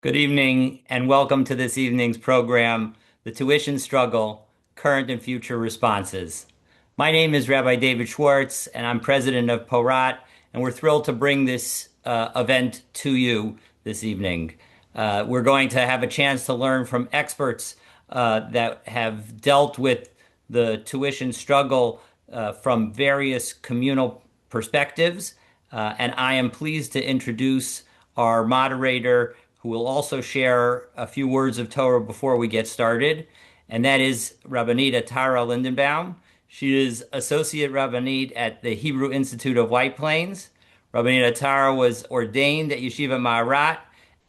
Good evening and welcome to this evening's program, The Tuition Struggle, Current and Future Responses. My name is Rabbi David Schwartz and I'm president of Porat, and we're thrilled to bring this event to you this evening. We're going to have a chance to learn from experts that have dealt with the tuition struggle from various communal perspectives. And I am pleased to introduce our moderator, who will also share a few words of Torah before we get started, and that is Rabbanit Tara Lindenbaum. She is Associate Rabbanit at the Hebrew Institute of White Plains. Rabbanit Tara was ordained at Yeshiva Porat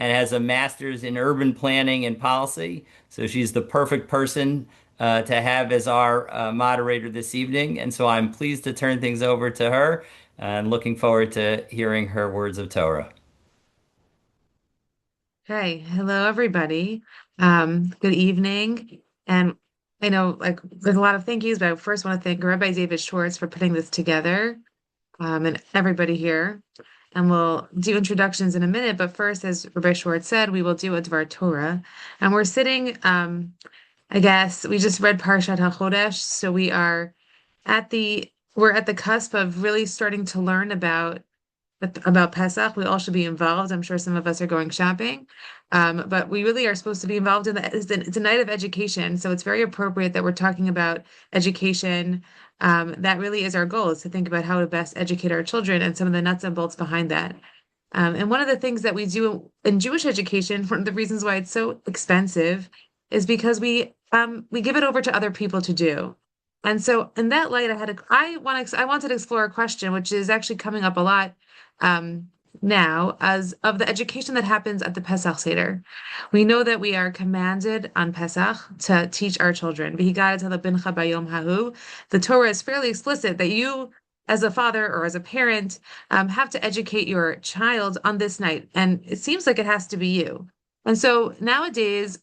and has a master's in urban planning and policy. So she's the perfect person to have as our moderator this evening. And so I'm pleased to turn things over to her and looking forward to hearing her words of Torah. Hey, hello everybody. Good evening. And I know there's a lot of thank yous, but I first want to thank Rabbi David Schwartz for putting this together, and everybody here. And we'll do introductions in a minute, but first, as Rabbi Schwartz said, we will do a Dvar Torah. And we're sitting, I guess we just read Parshat HaChodesh, so we're at the cusp of really starting to learn about Pesach. We all should be involved. I'm sure some of us are going shopping. But we really are supposed to be involved in that. It's a night of education. So it's very appropriate that we're talking about education. That really is our goal, is to think about how to best educate our children and some of the nuts and bolts behind that. And one of the things that we do in Jewish education, one of the reasons why it's so expensive, is because we give it over to other people to do. And so in that light, I wanted to explore a question which is actually coming up a lot um, now, as of the education that happens at the Pesach Seder. We know that we are commanded on Pesach to teach our children. The Torah is fairly explicit that you, as a father or as a parent, have to educate your child on this night. And it seems like it has to be you. And so nowadays,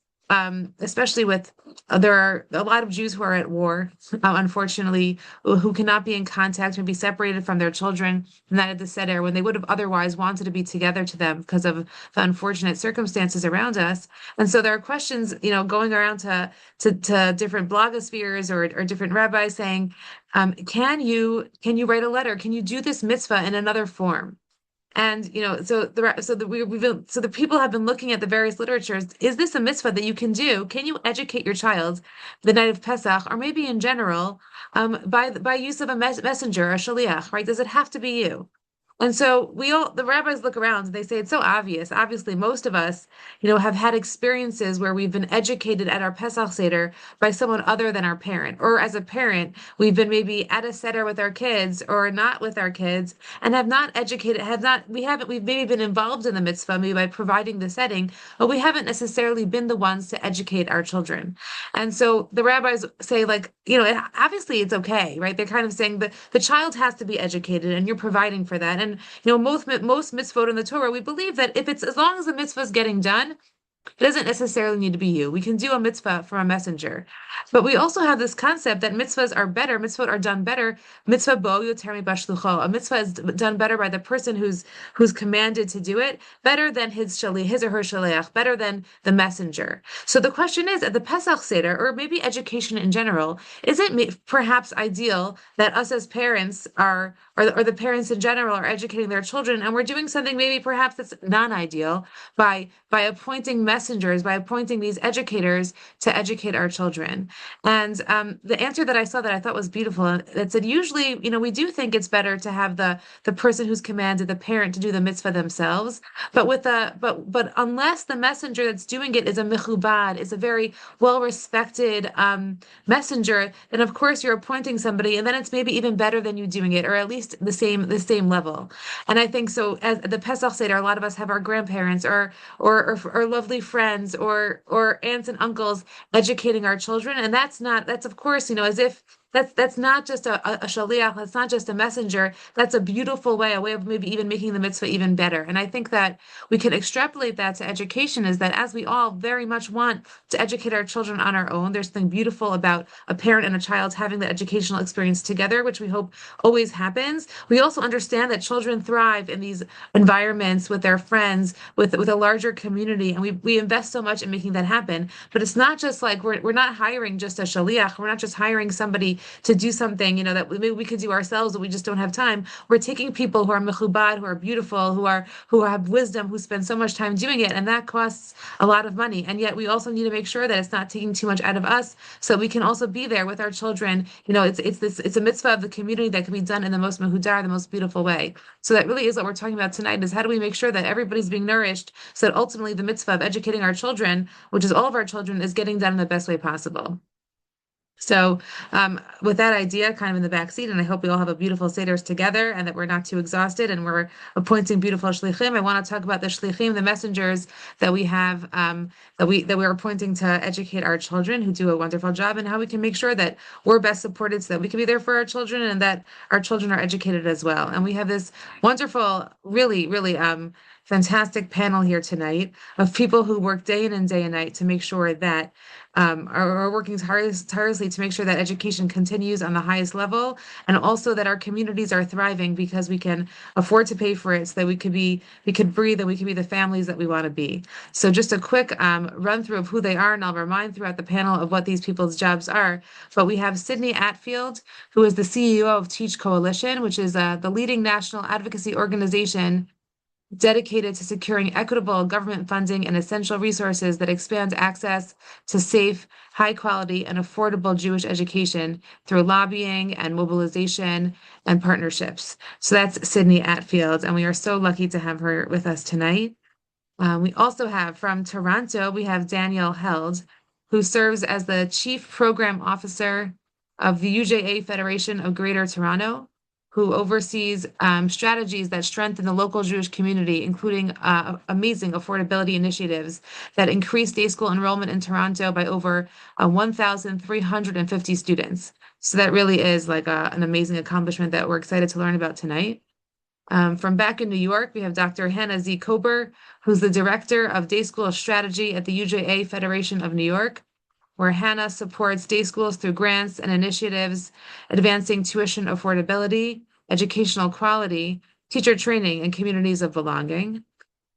especially with there are a lot of Jews who are at war, unfortunately, who cannot be in contact and be separated from their children the night of the Seder when they would have otherwise wanted to be together to them because of the unfortunate circumstances around us. And so there are questions, going around to different blogospheres or different rabbis saying, can you write a letter? Can you do this mitzvah in another form? And so the people have been looking at the various literatures. Is this a mitzvah that you can do? Can you educate your child the night of Pesach, or maybe in general, by use of a messenger, a shaliach, right? Does it have to be you? And so the rabbis look around and they say it's so obvious. Obviously, most of us, have had experiences where we've been educated at our Pesach Seder by someone other than our parent. Or as a parent, we've been maybe at a Seder with our kids or not with our kids and we've maybe been involved in the mitzvah, maybe by providing the setting, but we haven't necessarily been the ones to educate our children. And so the rabbis say, obviously it's okay, right? They're kind of saying that the child has to be educated and you're providing for that. And most mitzvot in the Torah, we believe that if it's as long as the mitzvah is getting done, it doesn't necessarily need to be you. We can do a mitzvah from a messenger. But we also have this concept that mitzvot are done better. Mitzvah bo yoter bashlucho. A mitzvah is done better by the person who's commanded to do it, better than his or her shaliach, better than the messenger. So the question is, at the Pesach Seder, or maybe education in general, is it perhaps ideal that us as parents or the parents in general are educating their children, and we're doing something maybe perhaps that's non-ideal by appointing messengers, by appointing these educators to educate our children. And the answer that I saw that I thought was beautiful, that said, usually, we do think it's better to have the person who's commanded, the parent, to do the mitzvah themselves. But unless the messenger that's doing it is a michubad, is a very well-respected messenger, then of course you're appointing somebody, and then it's maybe even better than you doing it, or at least the same level. And I think so. As the Pesach Seder, a lot of us have our grandparents or lovely friends or aunts and uncles educating our children, and that's of course, as if that's not just a shaliach, that's not just a messenger. That's a beautiful way, a way of maybe even making the mitzvah even better. And I think that we can extrapolate that to education is that as we all very much want to educate our children on our own, there's something beautiful about a parent and a child having the educational experience together, which we hope always happens. We also understand that children thrive in these environments with their friends, with a larger community, and we invest so much in making that happen. But it's not just like we're not hiring just a shaliach. We're not just hiring somebody to do something, that maybe we could do ourselves, but we just don't have time. We're taking people who are mechubad, who are beautiful, who have wisdom, who spend so much time doing it, and that costs a lot of money. And yet we also need to make sure that it's not taking too much out of us, so we can also be there with our children. It's a mitzvah of the community that can be done in the most mehudar, the most beautiful way. So that really is what we're talking about tonight: is how do we make sure that everybody's being nourished, so that ultimately the mitzvah of educating our children, which is all of our children, is getting done in the best way possible. So, with that idea kind of in the back seat, and I hope we all have a beautiful seders together, and that we're not too exhausted, and we're appointing beautiful shlichim. I want to talk about the shlichim, the messengers that we have, that we're appointing to educate our children, who do a wonderful job, and how we can make sure that we're best supported, so that we can be there for our children, and that our children are educated as well. And we have this wonderful, really, really, fantastic panel here tonight of people who work day in and day and night to make sure that are working tirelessly to make sure that education continues on the highest level, and also that our communities are thriving because we can afford to pay for it, so that we could breathe, and we can be the families that we want to be. So just a quick run through of who they are, and I'll remind throughout the panel of what these people's jobs are. But we have Sydney Atfield, who is the CEO of Teach Coalition, which is the leading national advocacy organization dedicated to securing equitable government funding and essential resources that expand access to safe, high quality, and affordable Jewish education through lobbying and mobilization and partnerships. So that's Sydney Atfield, and we are so lucky to have her with us tonight. We also have from Toronto, we have Danielle Held, who serves as the Chief Program Officer of the UJA Federation of Greater Toronto, who oversees strategies that strengthen the local Jewish community, including amazing affordability initiatives that increase day school enrollment in Toronto by over 1,350 students. So that really is like an amazing accomplishment that we're excited to learn about tonight. From back in New York, we have Dr. Hannah Z. Kober, who's the Director of Day School Strategy at the UJA Federation of New York, where Hannah supports day schools through grants and initiatives advancing tuition affordability, educational quality, teacher training, and communities of belonging.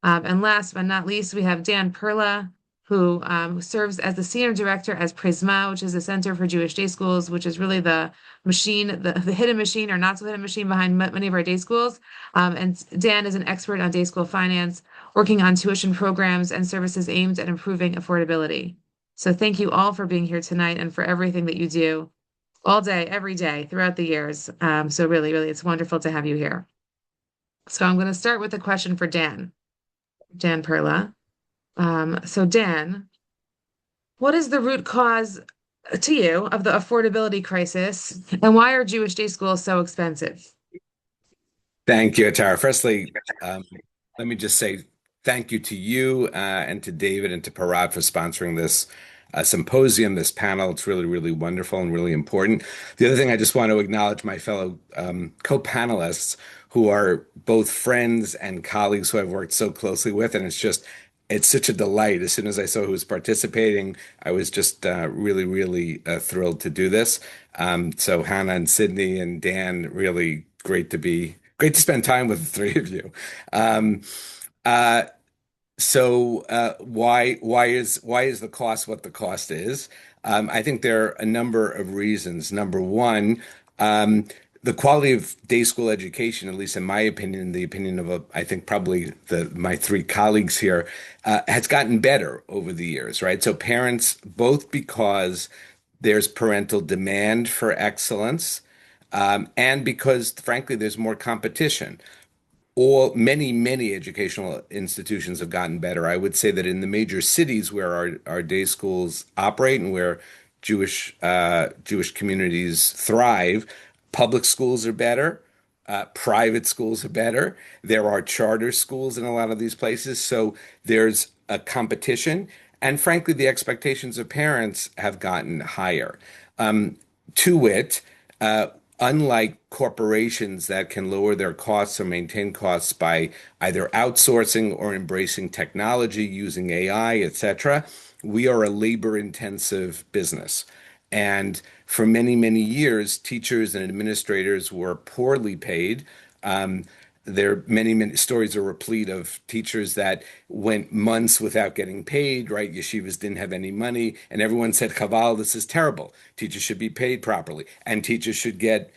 And last but not least, we have Dan Perla, who serves as the senior director as Prisma, which is the Center for Jewish Day Schools, which is really the machine, the hidden machine or not so hidden machine behind many of our day schools. And Dan is an expert on day school finance, working on tuition programs and services aimed at improving affordability. So thank you all for being here tonight and for everything that you do all day, every day throughout the years. So really, really, it's wonderful to have you here. So I'm going to start with a question for Dan Perla. So Dan, what is the root cause to you of the affordability crisis, and why are Jewish day schools so expensive? Thank you, Tara. Firstly, let me just say thank you to you and to David and to Porat for sponsoring this symposium, this panel. It's really, really wonderful and really important. The other thing I just want to acknowledge my fellow co-panelists who are both friends and colleagues who I've worked so closely with, and it's such a delight. As soon as I saw who was participating, I was just really, really thrilled to do this. So Hannah and Sydney and Dan, really great to spend time with the three of you. Um, uh, why is the cost what the cost is? I think there are a number of reasons. Number one, the quality of day school education, at least in my opinion, the opinion of I think probably my three colleagues here, has gotten better over the years, right? So parents, both because there's parental demand for excellence, and because, frankly, there's more competition. Many educational institutions have gotten better. I would say that in the major cities where our day schools operate and where Jewish communities thrive, public schools are better, private schools are better. There are charter schools in a lot of these places, so there's a competition, and frankly, the expectations of parents have gotten higher. To it, uh, unlike corporations that can lower their costs or maintain costs by either outsourcing or embracing technology using AI, etc., we are a labor-intensive business. And for many, many years, teachers and administrators were poorly paid. Um, there many, many stories are replete of teachers that went months without getting paid, right? Yeshivas didn't have any money, and everyone said, Chaval, this is terrible. Teachers should be paid properly, and teachers should get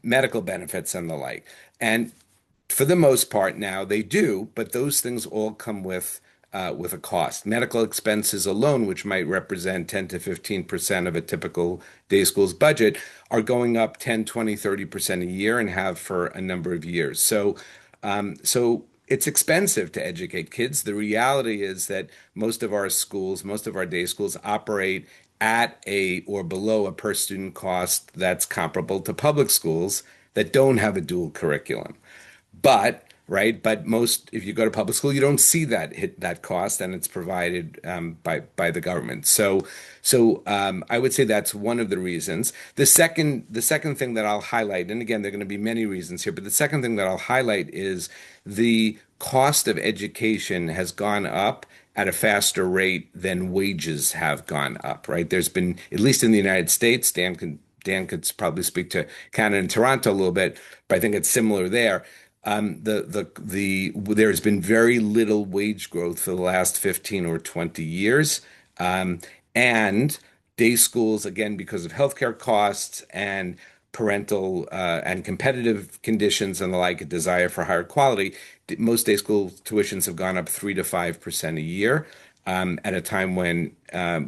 medical benefits and the like. And for the most part now they do, but those things all come with a cost. Medical expenses alone, which might represent 10 to 15% of a typical day school's budget, are going up 10, 20, 30% a year and have for a number of years. So it's expensive to educate kids. The reality is that most of our schools, most of our day schools operate at a or below a per student cost that's comparable to public schools that don't have a dual curriculum. But right, but most if you go to public school, you don't see that hit that cost, and it's provided by the government. So I would say that's one of the reasons. The second thing that I'll highlight, and again, there are going to be many reasons here, but the second thing that I'll highlight is the cost of education has gone up at a faster rate than wages have gone up, right? There's been, at least in the United States, Dan could probably speak to Canada and Toronto a little bit, but I think it's similar there. There's been very little wage growth for the last 15 or 20 years. And day schools, again, because of healthcare costs and parental and competitive conditions and the like, a desire for higher quality, most day school tuitions have gone up 3 to 5% a year, at a time when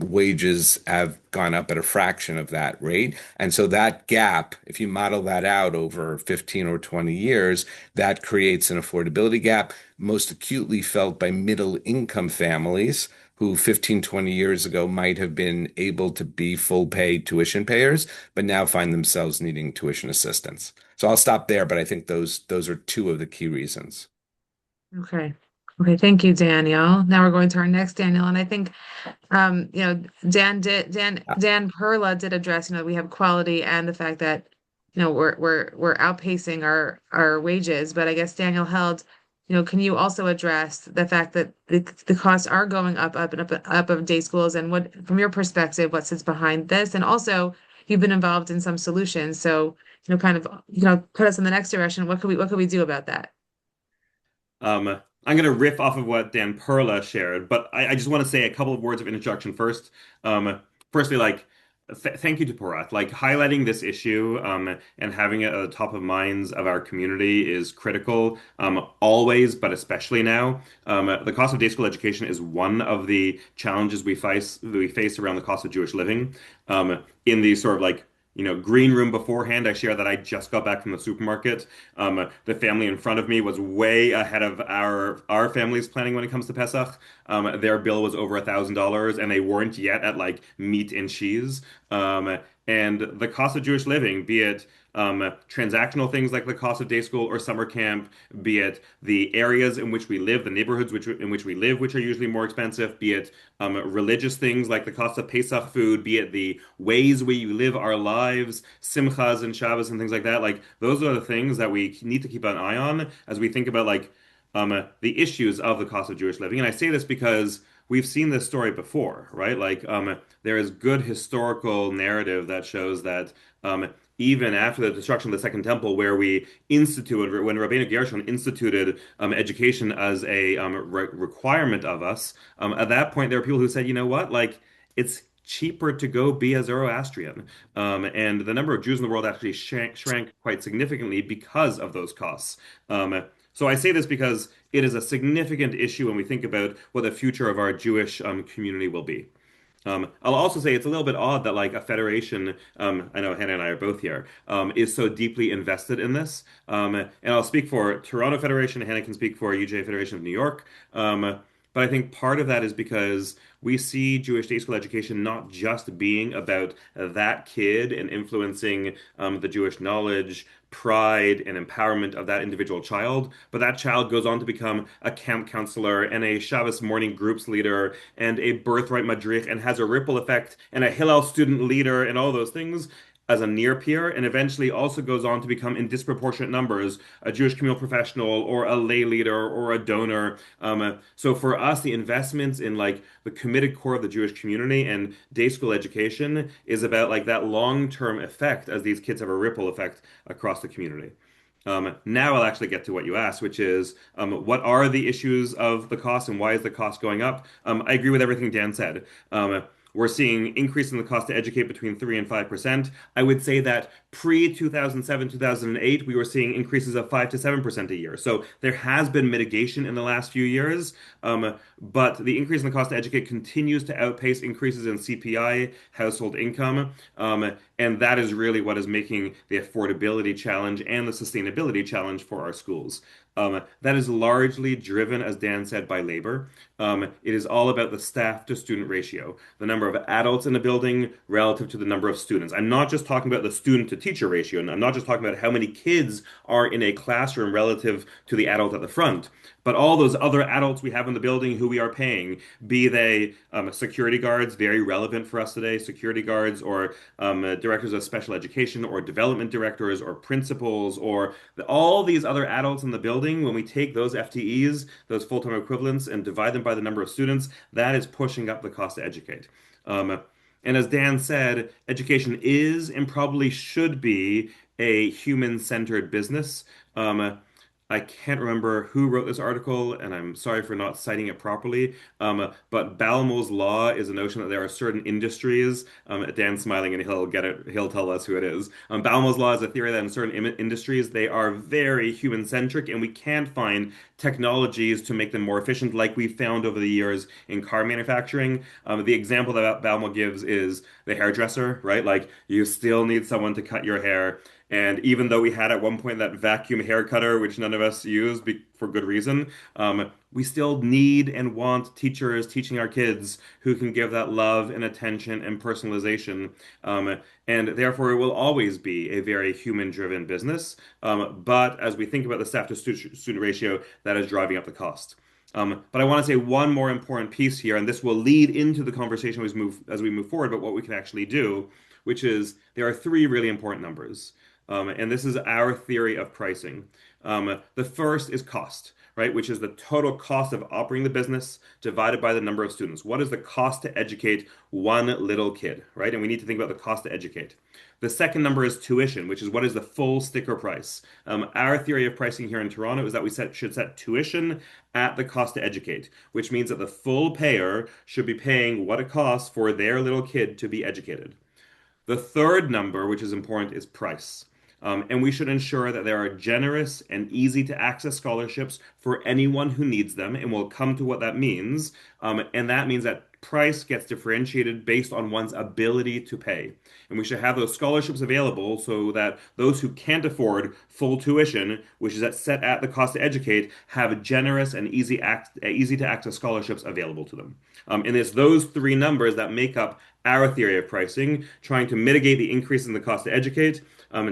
wages have gone up at a fraction of that rate. And so that gap, if you model that out over 15 or 20 years, that creates an affordability gap most acutely felt by middle income families who 15, 20 years ago might have been able to be full pay tuition payers, but now find themselves needing tuition assistance. So I'll stop there, but I think those are two of the key reasons. Okay. Okay, thank you, Daniel. Now we're going to our next Daniel, and I think Dan Perla did address, we have quality and the fact that, we're outpacing our wages. But I guess Daniel held, can you also address the fact that the costs are going up and up of day schools, and what, from your perspective, what sits behind this? And also, you've been involved in some solutions, so kind of, put us in the next direction. What could we do about that? I'm going to riff off of what Dan Perla shared, but I just want to say a couple of words of introduction first. Firstly, thank you to Porat. Like, highlighting this issue and having it at the top of minds of our community is critical, always, but especially now. The cost of day school education is one of the challenges we face around the cost of Jewish living. In the sort of green room beforehand, I share that I just got back from the supermarket. The family in front of me was way ahead of our family's planning when it comes to Pesach. Their bill was over $1,000, and they weren't yet at like meat and cheese. And the cost of Jewish living, be it transactional things like the cost of day school or summer camp, be it the areas in which we live, the neighborhoods in which we live, which are usually more expensive, be it religious things like the cost of Pesach food, be it the ways we live our lives, simchas and Shabbos and things like that. Like, those are the things that we need to keep an eye on as we think about the issues of the cost of Jewish living. And I say this because we've seen this story before, right? There is good historical narrative that shows that even after the destruction of the Second Temple, where we instituted, when Rabbeinu Gershon instituted education as a requirement of us, at that point there were people who said, you know what, like, it's cheaper to go be a Zoroastrian. And the number of Jews in the world actually shrank quite significantly because of those costs. So I say this because it is a significant issue when we think about what the future of our Jewish community will be. I'll also say it's a little bit odd that like a federation, I know Hannah and I are both here, is so deeply invested in this. And I'll speak for Toronto Federation, Hannah can speak for UJ Federation of New York. But I think part of that is because we see Jewish day school education not just being about that kid and influencing the Jewish knowledge, pride, and empowerment of that individual child, but that child goes on to become a camp counselor and a Shabbos morning groups leader and a birthright madrich and has a ripple effect and a Hillel student leader and all those things as a near peer, and eventually also goes on to become in disproportionate numbers a Jewish communal professional or a lay leader or a donor. So for us, the investments in like the committed core of the Jewish community and day school education is about like that long-term effect as these kids have a ripple effect across the community. Now I'll actually get to what you asked, which is what are the issues of the cost and why is the cost going up? I agree with everything Dan said. We're seeing increase in the cost to educate between 3 and 5%. I would say that pre 2007, 2008, we were seeing increases of 5 to 7% a year. So there has been mitigation in the last few years, but the increase in the cost to educate continues to outpace increases in CPI, household income. And that is really what is making the affordability challenge and the sustainability challenge for our schools. That is largely driven, as Dan said, by labor. It is all about the staff to student ratio, the number of adults in a building relative to the number of students. I'm not just talking about the student to teacher ratio, and I'm not just talking about how many kids are in a classroom relative to the adult at the front, but all those other adults we have in the building who we are paying, be they security guards, very relevant for us today, security guards, or directors of special education, or development directors, or principals, or all these other adults in the building. When we take those FTEs, those full-time equivalents, and divide them by the number of students, that is pushing up the cost to educate. Um, and as Dan said, education is and probably should be a human-centered business. Um, I can't remember who wrote this article, and I'm sorry for not citing it properly. But Balmo's law is a notion that there are certain industries. Dan's smiling, and he'll get it. He'll tell us who it is. Balmo's law is a theory that in certain industries they are very human-centric, and we can't find technologies to make them more efficient, like we found over the years in car manufacturing. The example that Balmo gives is the hairdresser, right? Like you still need someone to cut your hair. And even though we had at one point that vacuum hair cutter, which none of us used for good reason, we still need and want teachers teaching our kids who can give that love and attention and personalization. And therefore, it will always be a very human-driven business. But as we think about the staff to student ratio, that is driving up the cost. But I want to say one more important piece here, and this will lead into the conversation as we move forward about what we can actually do, which is there are three really important numbers. And this is our theory of pricing. The first is cost, right? Which is the total cost of operating the business divided by the number of students. What is the cost to educate one little kid, right? And we need to think about the cost to educate. The second number is tuition, which is what is the full sticker price. Our theory of pricing here in Toronto is that we should set tuition at the cost to educate, which means that the full payer should be paying what it costs for their little kid to be educated. The third number, which is important, is price. And we should ensure that there are generous and easy to access scholarships for anyone who needs them. And we'll come to what that means. And that means that price gets differentiated based on one's ability to pay. And we should have those scholarships available so that those who can't afford full tuition, which is set at the cost to educate, have generous and easy to access scholarships available to them. And it's those three numbers that make up our theory of pricing, trying to mitigate the increase in the cost to educate.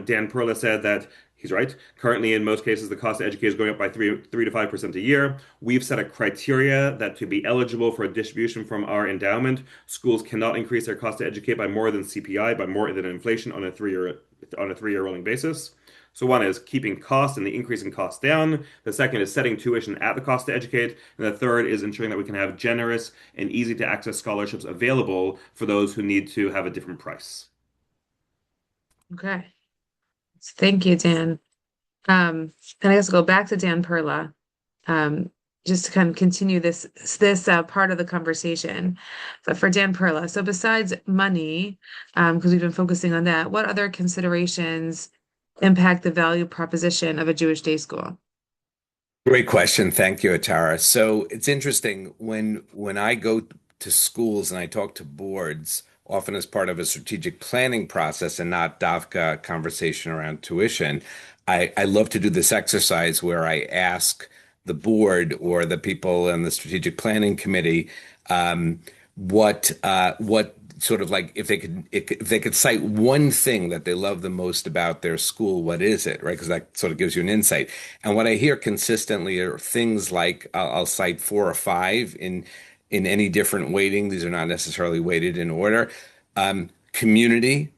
Dan Perla said that he's right. Currently, in most cases, the cost to educate is going up by 3 to 5% a year. We've set a criteria that to be eligible for a distribution from our endowment, schools cannot increase their cost to educate by more than CPI, by more than inflation on a three-year rolling basis. So one is keeping costs and the increase in costs down. The second is setting tuition at the cost to educate. And the third is ensuring that we can have generous and easy to access scholarships available for those who need to have a different price. Okay. Thank you, Dan. And I guess go back to Dan Perla, just to kind of continue this part of the conversation. But for Dan Perla, so besides money, because we've been focusing on that, what other considerations impact the value proposition of a Jewish day school? Great question. Thank you, Atara. So it's interesting when I go to schools and I talk to boards, often as part of a strategic planning process and not DAFCA conversation around tuition. I love to do this exercise where I ask the board or the people in the strategic planning committee what sort of like if they could cite one thing that they love the most about their school, what is it, right? Because that sort of gives you an insight. And what I hear consistently are things like I'll cite four or five in any different weighting. These are not necessarily weighted in order. Community,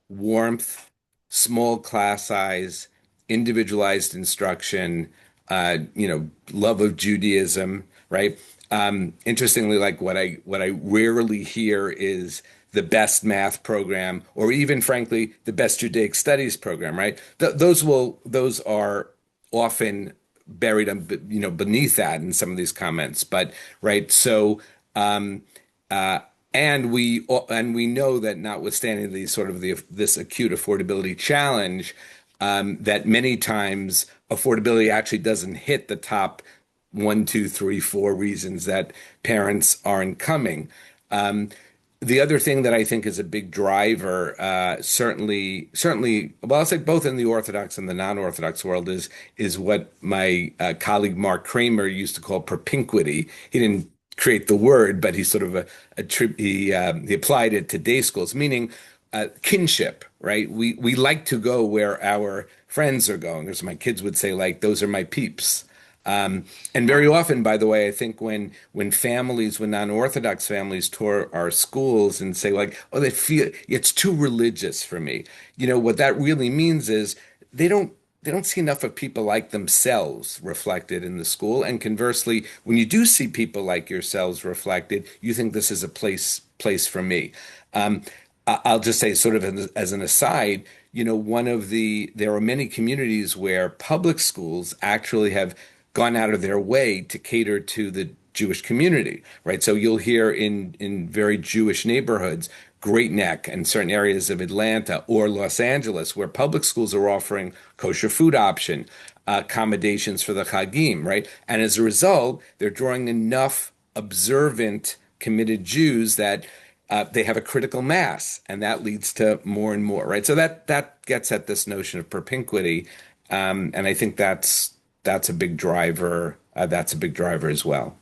warmth, small class size, individualized instruction, love of Judaism, right? Interestingly, like what I rarely hear is the best math program, or even frankly, the best Judaic studies program, right? Those are often buried, beneath that in some of these comments, but right. So, um, uh, and we know that notwithstanding the sort of this acute affordability challenge, that many times affordability actually doesn't hit the top one, two, three, four reasons that parents aren't coming. Um, the other thing that I think is a big driver, certainly, well, I'll say both in the Orthodox and the non-Orthodox world, is what my colleague Mark Kramer used to call propinquity. He didn't create the word, but he sort of he applied it to day schools, meaning kinship, right? We like to go where our friends are going, as my kids would say, like those are my peeps. And very often, by the way, I think when non-Orthodox families tour our schools and say like, oh, they feel it's too religious for me. What that really means is they don't they don't see enough of people like themselves reflected in the school. And conversely, when you do see people like yourselves reflected, you think this is a place for me. Um, I'll just say, sort of as an aside, there are many communities where public schools actually have gone out of their way to cater to the Jewish community, right? So you'll hear in very Jewish neighborhoods, Great Neck and certain areas of Atlanta or Los Angeles, where public schools are offering kosher food option, accommodations for the Chagim, right? And as a result, they're drawing enough observant, committed Jews that they have a critical mass, and that leads to more and more, right? So that gets at this notion of propinquity, and I think that's a big driver. That's a big driver as well.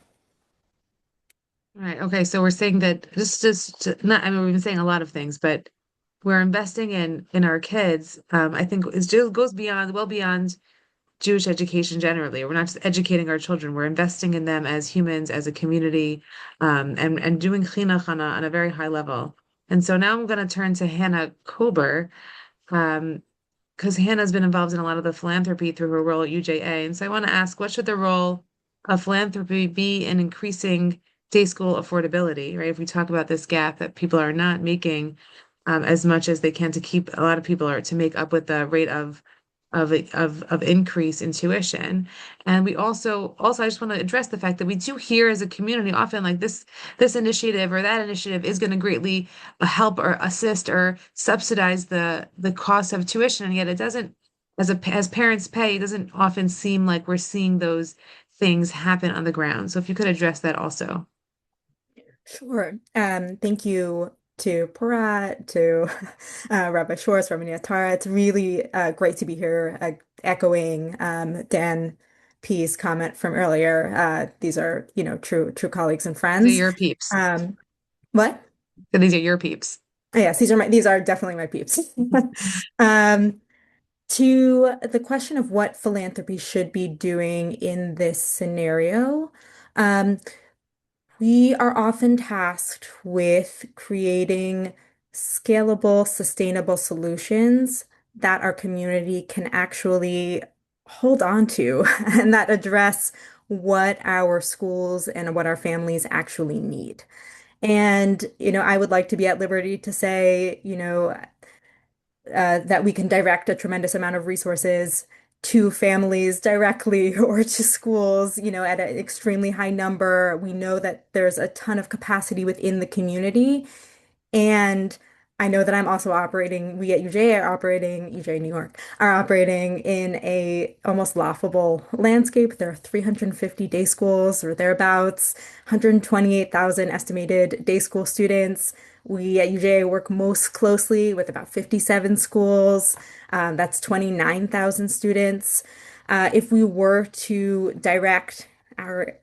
Right. Okay. So we're saying that just not, I mean, we've been saying a lot of things, but we're investing in our kids. I think it goes beyond, well beyond Jewish education generally. We're not just educating our children, we're investing in them as humans, as a community, and doing chinuch on a very high level. And so now I'm going to turn to Hannah Kober, um, because Hannah's been involved in a lot of the philanthropy through her role at UJA. And so I want to ask, what should the role of philanthropy be in increasing day school affordability, right? If we talk about this gap that people are not making as much as they can to keep a lot of people are to make up with the rate of increase in tuition. And we also I just want to address the fact that we do hear as a community often like this initiative or that initiative is going to greatly help or assist or subsidize the cost of tuition, and yet it doesn't, as parents pay, it doesn't often seem like we're seeing those things happen on the ground. So if you could address that also. Sure. Thank you to Porat, to Rabbi Schwartz, Rabbi Tara. It's really great to be here, echoing Dan P's comment from earlier. These are, true colleagues and These are friends. your peeps. Um, what? So these are your peeps. Yes, these are definitely my peeps. Um, to the question of what philanthropy should be doing in this scenario. Um, We are often tasked with creating scalable, sustainable solutions that our community can actually hold on to and that address what our schools and what our families actually need. And, I would like to be at liberty to say, that we can direct a tremendous amount of resources to families directly or to schools, at an extremely high number. We know that there's a ton of capacity within the community. And I know that we at UJ are operating, UJ New York, are operating in a almost laughable landscape. There are 350 day schools or thereabouts, 128,000 estimated day school students. We at UJ work most closely with about 57 schools. That's 29,000 students. If we were to direct our,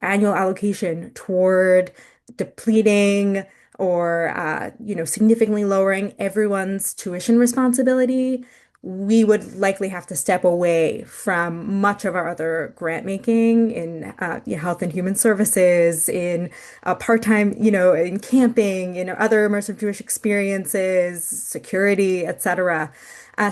annual allocation toward depleting or significantly lowering everyone's tuition responsibility, we would likely have to step away from much of our other grant making in health and human services, in part-time, in camping, in other immersive Jewish experiences, security, etc.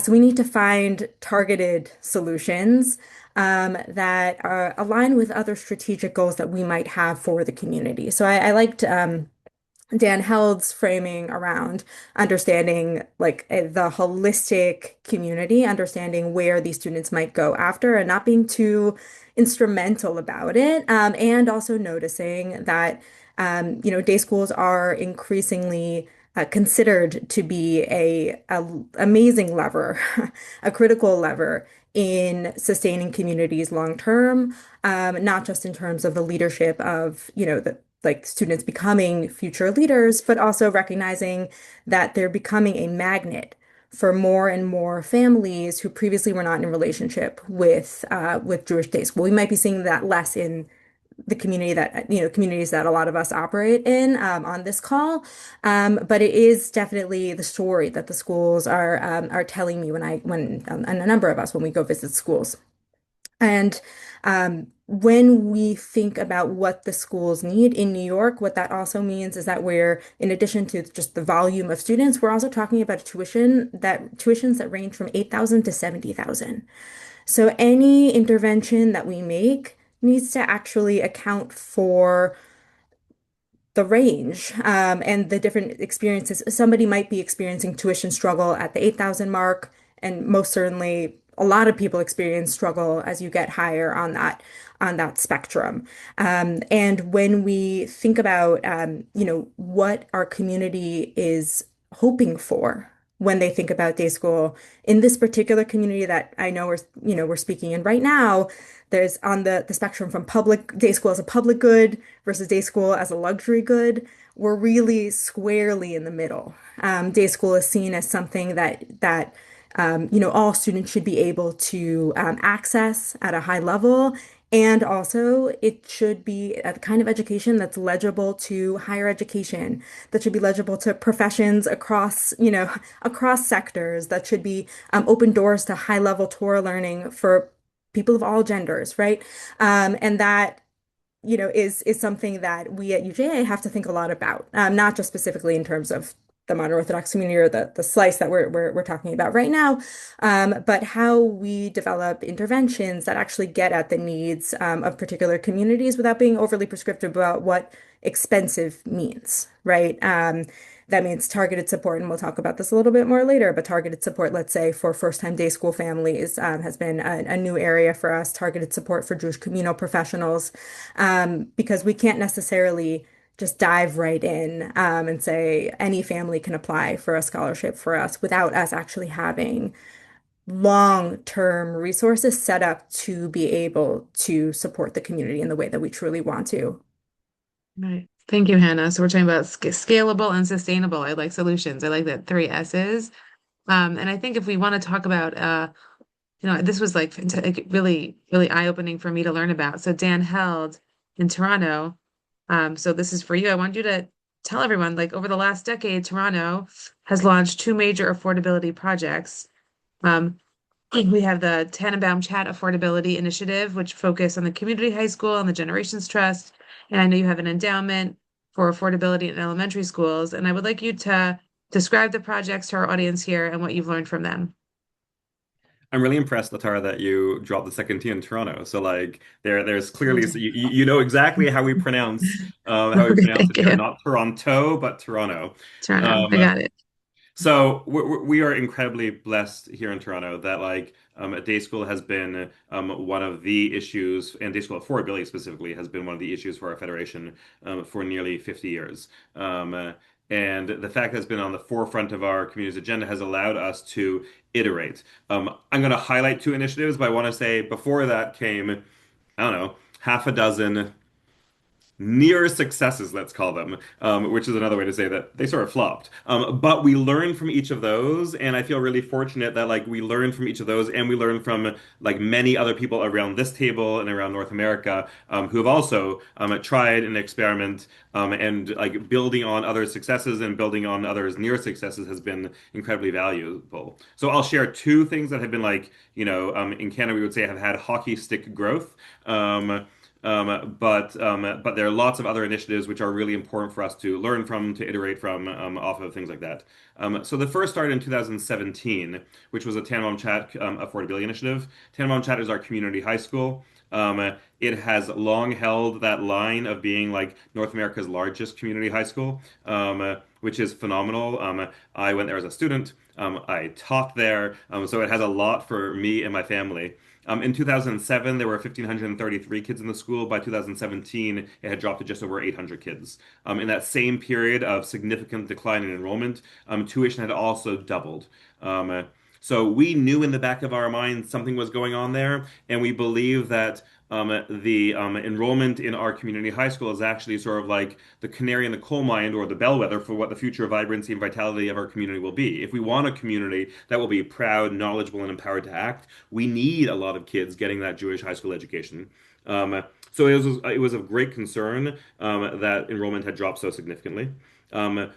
So we need to find targeted solutions that are aligned with other strategic goals that we might have for the community. So I liked Dan Held's framing around understanding like the holistic community, understanding where these students might go after and not being too instrumental about it. And also noticing that, day schools are increasingly considered to be a amazing lever, a critical lever in sustaining communities long term, not just in terms of the leadership of, the like students becoming future leaders, but also recognizing that they're becoming a magnet for more and more families who previously were not in relationship with Jewish day school. We might be seeing that less in the community that communities that a lot of us operate in on this call, but it is definitely the story that the schools are telling me and a number of us when we go visit schools. And when we think about what the schools need in New York, what that also means is that we're, in addition to just the volume of students, we're also talking about tuitions that range from 8,000 to 70,000. So any intervention that we make needs to actually account for the range and the different experiences. Somebody might be experiencing tuition struggle at the 8,000 mark, and most certainly a lot of people experience struggle as you get higher on that spectrum. And when we think about what our community is hoping for when they think about day school in this particular community that I know we're speaking in right now, there's on the spectrum from public day school as a public good versus day school as a luxury good. We're really squarely in the middle. Day school is seen as something that all students should be able to access at a high level. And also, it should be a kind of education that's legible to higher education, that should be legible to professions across sectors, that should be open doors to high level Torah learning for people of all genders, right? And that is something that we at UJA have to think a lot about, not just specifically in terms of the modern Orthodox community or the slice that we're talking about right now, but how we develop interventions that actually get at the needs of particular communities without being overly prescriptive about what expensive means, right? That means targeted support, and we'll talk about this a little bit more later, but targeted support, let's say, for first-time day school families has been a new area for us, targeted support for Jewish communal professionals, because we can't necessarily just dive right in and say any family can apply for a scholarship for us without us actually having long-term resources set up to be able to support the community in the way that we truly want to. Right. Thank you, Hannah. So we're talking about scalable and sustainable. I like solutions. I like that three S's. And I think if we want to talk about, this was like really, really eye-opening for me to learn about. So Dan Held in Toronto. So this is for you. I want you to tell everyone, like over the last decade, Toronto has launched two major affordability projects. Um, we have the Tannenbaum Chat Affordability Initiative, which focus on the community high school and the Generations Trust. And I know you have an endowment for affordability in elementary schools. And I would like you to describe the projects to our audience here and what you've learned from them. I'm really impressed, Latara, that you dropped the second T in Toronto. So like there's clearly so you know exactly how we pronounce Thank it here, you. not Toronto, but Toronto. Toronto. I Um, got it. So we are incredibly blessed here in Toronto that day school has been one of the issues, and day school affordability specifically has been one of the issues for our federation for nearly 50 years. And the fact that it's been on the forefront of our community's agenda has allowed us to iterate. I'm going to highlight two initiatives, but I want to say before that came, I don't know, half a dozen near successes, let's call them, which is another way to say that they sort of flopped. But we learned from each of those, and I feel really fortunate that like we learned from each of those, and we learned from like many other people around this table and around North America who have also tried an experiment, and like building on others' successes and building on others' near successes has been incredibly valuable. So I'll share two things that have been like, in Canada we would say have had hockey stick growth. But there are lots of other initiatives which are really important for us to learn from, to iterate from, off of things like that. So the first started in 2017, which was a Tannenbaum Chat affordability initiative. Tannenbaum Chat is our community high school. It has long held that line of being like North America's largest community high school, which is phenomenal. I went there as a student. I taught there, so it has a lot for me and my family. In 2007, there were 1,533 kids in the school. By 2017, it had dropped to just over 800 kids. In that same period of significant decline in enrollment, tuition had also doubled. So we knew in the back of our minds something was going on there, and we believe that the enrollment in our community high school is actually sort of like the canary in the coal mine or the bellwether for what the future vibrancy and vitality of our community will be. If we want a community that will be proud, knowledgeable, and empowered to act, we need a lot of kids getting that Jewish high school education. So it was of great concern that enrollment had dropped so significantly.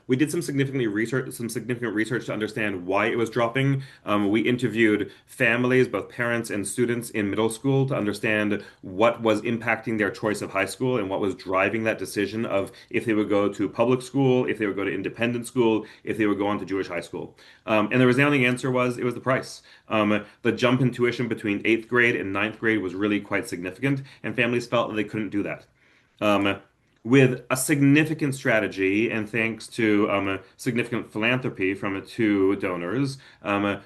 We did some significant research to understand why it was dropping. We interviewed families, both parents and students in middle school, to understand what was impacting their choice of high school and what was driving that decision of if they would go to public school, if they would go to independent school, if they would go on to Jewish high school. And the resounding answer was it was the price. The jump in tuition between eighth grade and ninth grade was really quite significant, and families felt that they couldn't do that. Um, with a significant strategy and thanks to significant philanthropy from two donors,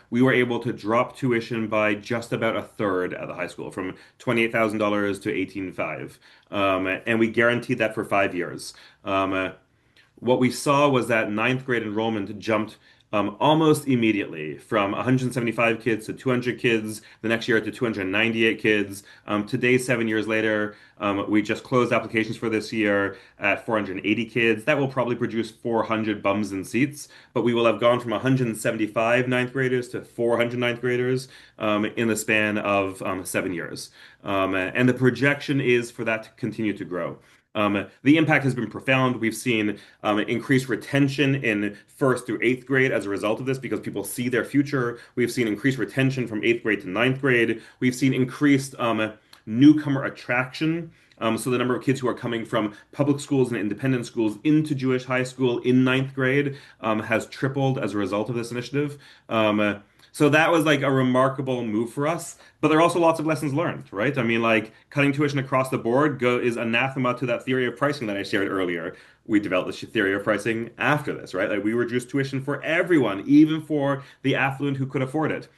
we were able to drop tuition by just about a third at the high school, from $28,000 to 18,500. And we guaranteed that for 5 years. What we saw was that ninth grade enrollment jumped almost immediately from 175 kids to 200 kids, the next year to 298 kids. Today, 7 years later, we just closed applications for this year at 480 kids. That will probably produce 400 bums and seats, but we will have gone from 175 ninth graders to 400 ninth graders in the span of 7 years. And the projection is for that to continue to grow. The impact has been profound. We've seen increased retention in first through eighth grade as a result of this because people see their future. We've seen increased retention from eighth grade to ninth grade. We've seen increased newcomer attraction. So the number of kids who are coming from public schools and independent schools into Jewish high school in ninth grade has tripled as a result of this initiative. So that was like a remarkable move for us. But there are also lots of lessons learned, right? I mean, like cutting tuition across the board is anathema to that theory of pricing that I shared earlier. We developed this theory of pricing after this, right? Like we reduced tuition for everyone, even for the affluent who could afford it.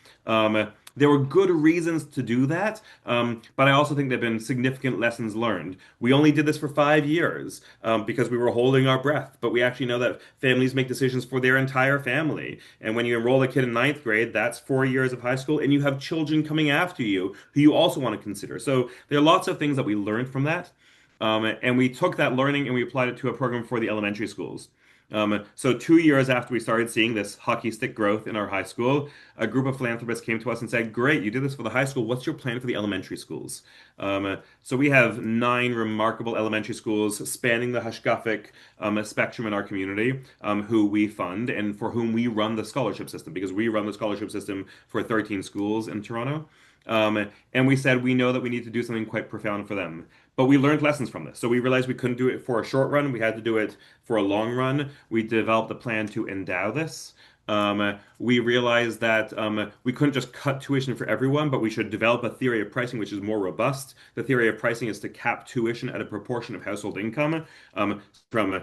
There were good reasons to do that, but I also think there have been significant lessons learned. We only did this for 5 years because we were holding our breath, but we actually know that families make decisions for their entire family. And when you enroll a kid in ninth grade, that's 4 years of high school, and you have children coming after you who you also want to consider. So there are lots of things that we learned from that. And we took that learning and we applied it to a program for the elementary schools. So 2 years after we started seeing this hockey stick growth in our high school, a group of philanthropists came to us and said, "Great, you did this for the high school. What's your plan for the elementary schools?" So we have 9 remarkable elementary schools spanning the Hashkafic spectrum in our community, who we fund and for whom we run the scholarship system because we run the scholarship system for 13 schools in Toronto. And we said we know that we need to do something quite profound for them. But we learned lessons from this. So we realized we couldn't do it for a short run. We had to do it for a long run. We developed a plan to endow this. We realized that we couldn't just cut tuition for everyone, but we should develop a theory of pricing which is more robust. The theory of pricing is to cap tuition at a proportion of household income, from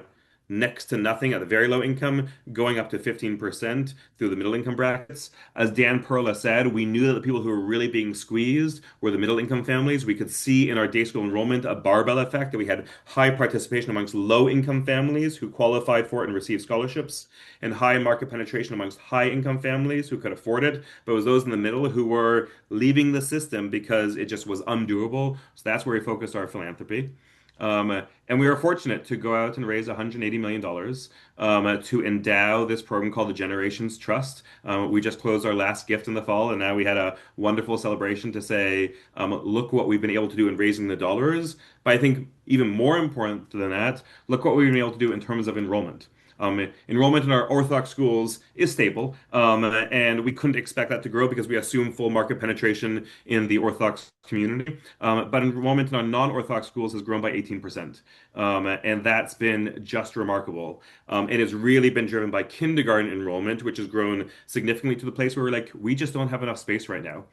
next to nothing at the very low income, going up to 15% through the middle income brackets. As Dan Perla said, we knew that the people who were really being squeezed were the middle income families. We could see in our day school enrollment a barbell effect that we had high participation amongst low income families who qualified for it and received scholarships, and high market penetration amongst high income families who could afford it. But it was those in the middle who were leaving the system because it just was undoable. So that's where we focused our philanthropy. And we were fortunate to go out and raise $180 million to endow this program called the Generations Trust. We just closed our last gift in the fall, and now we had a wonderful celebration to say, look what we've been able to do in raising the dollars. But I think even more important than that, look what we've been able to do in terms of enrollment. Enrollment in our Orthodox schools is stable, and we couldn't expect that to grow because we assume full market penetration in the Orthodox community. But enrollment in our non-Orthodox schools has grown by 18%, and that's been just remarkable. It has really been driven by kindergarten enrollment, which has grown significantly to the place where we're like, we just don't have enough space right now.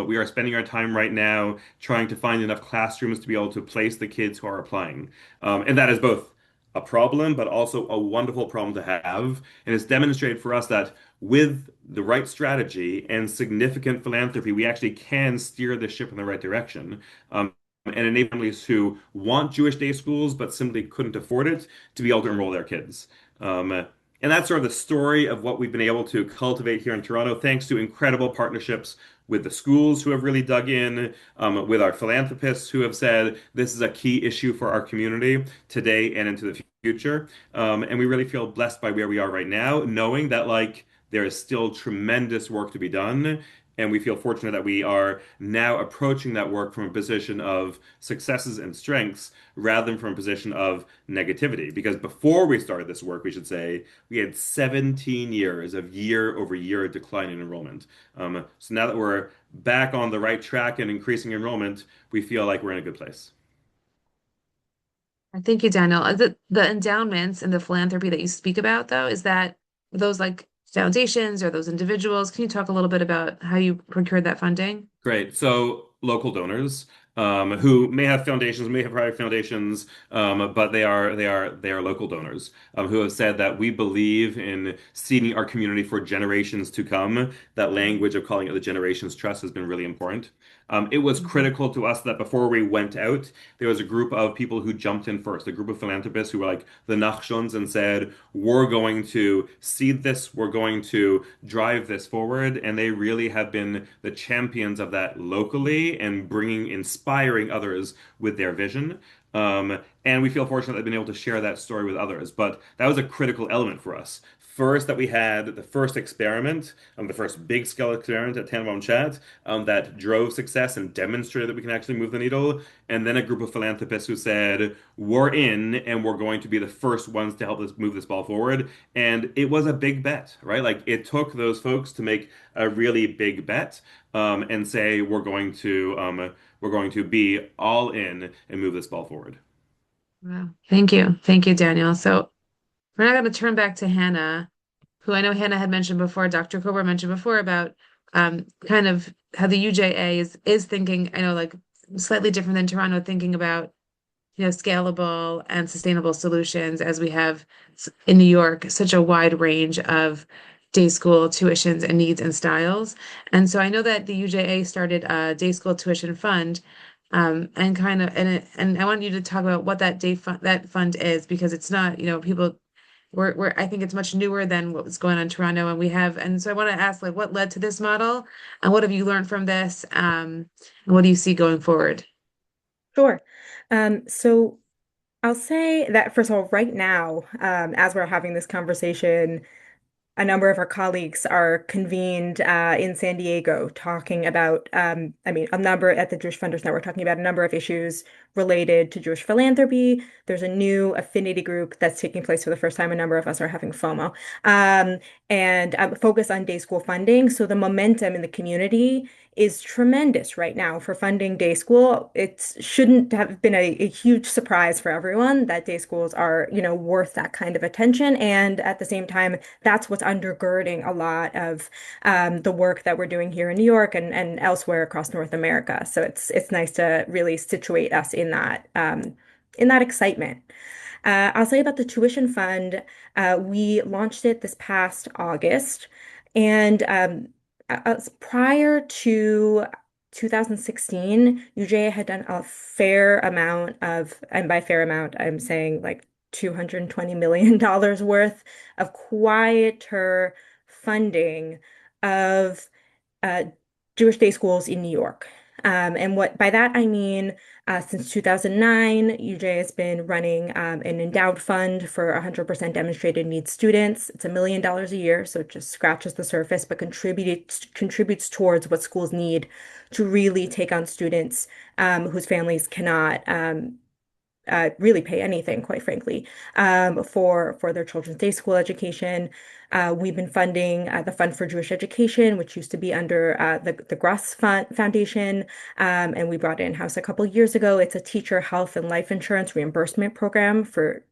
We are spending our time right now trying to find enough classrooms to be able to place the kids who are applying. And that is both a problem, but also a wonderful problem to have. And it's demonstrated for us that with the right strategy and significant philanthropy, we actually can steer the ship in the right direction. And enable families who want Jewish day schools but simply couldn't afford it to be able to enroll their kids. And that's sort of the story of what we've been able to cultivate here in Toronto, thanks to incredible partnerships with the schools who have really dug in, with our philanthropists who have said this is a key issue for our community today and into the future. And we really feel blessed by where we are right now, knowing that like there is still tremendous work to be done. And we feel fortunate that we are now approaching that work from a position of successes and strengths rather than from a position of negativity. Because before we started this work, we should say, we had 17 years of year over year decline in enrollment. So now that we're back on the right track and increasing enrollment, we feel like we're in a good place. Thank you, Daniel. The endowments and the philanthropy that you speak about, though, is that those like foundations or those individuals? Can you talk a little bit about how you procured that funding? Great. So local donors, who may have foundations, may have private foundations, but they are local donors, who have said that we believe in seeding our community for generations to come. That language of calling it the Generations Trust has been really important. It was Mhm. critical to us that before we went out, there was a group of people who jumped in first, a group of philanthropists who were like the Nachshons and said, we're going to seed this, we're going to drive this forward. And they really have been the champions of that locally and inspiring others with their vision. And we feel fortunate that we've been able to share that story with others. But that was a critical element for us. First, that we had the first experiment, the first big scale experiment at Tannenbaum Chat, that drove success and demonstrated that we can actually move the needle. And then a group of philanthropists who said, we're in and we're going to be the first ones to help us move this ball forward. And it was a big bet, right? Like it took those folks to make a really big bet, and say, we're going to be all in and move this ball forward. Wow. Thank you. Thank you, Daniel. So we're not going to turn back to Hannah, who I know Hannah had mentioned before, Dr. Kober mentioned before about kind of how the UJA is thinking, I know like slightly different than Toronto, thinking about scalable and sustainable solutions as we have in New York, such a wide range of day school tuitions and needs and styles. And so I know that the UJA started a day school tuition fund, and kind of and I want you to talk about what that fund is because it's not, people we're I think it's much newer than what was going on in Toronto and so I want to ask like what led to this model and what have you learned from this, and what do you see going forward? Sure. So I'll say that first of all, right now, as we're having this conversation, a number of our colleagues are convened in San Diego talking about, a number at the Jewish Funders Network talking about a number of issues related to Jewish philanthropy. There's a new affinity group that's taking place for the first time. A number of us are having FOMO, and focus on day school funding. So the momentum in the community is tremendous right now for funding day school. It shouldn't have been a huge surprise for everyone that day schools are, worth that kind of attention. And at the same time, that's what's undergirding a lot of the work that we're doing here in New York and elsewhere across North America. So it's nice to really situate us in that excitement. I'll say about the tuition fund, we launched it this past August, and prior to 2016, UJA had done a fair amount and by fair amount, I'm saying like $220 million worth of quieter funding of uh, Jewish day schools in New York. And what by that I mean, since 2009, UJ has been running an endowed fund for 100% demonstrated needs students. It's $1 million a year, so it just scratches the surface, but contributes towards what schools need to really take on students whose families cannot really pay anything, quite frankly, for their children's day school education. We've been funding the Fund for Jewish Education, which used to be under the Gruss Foundation, and we brought it in-house a couple years ago. It's a teacher health and life insurance reimbursement program for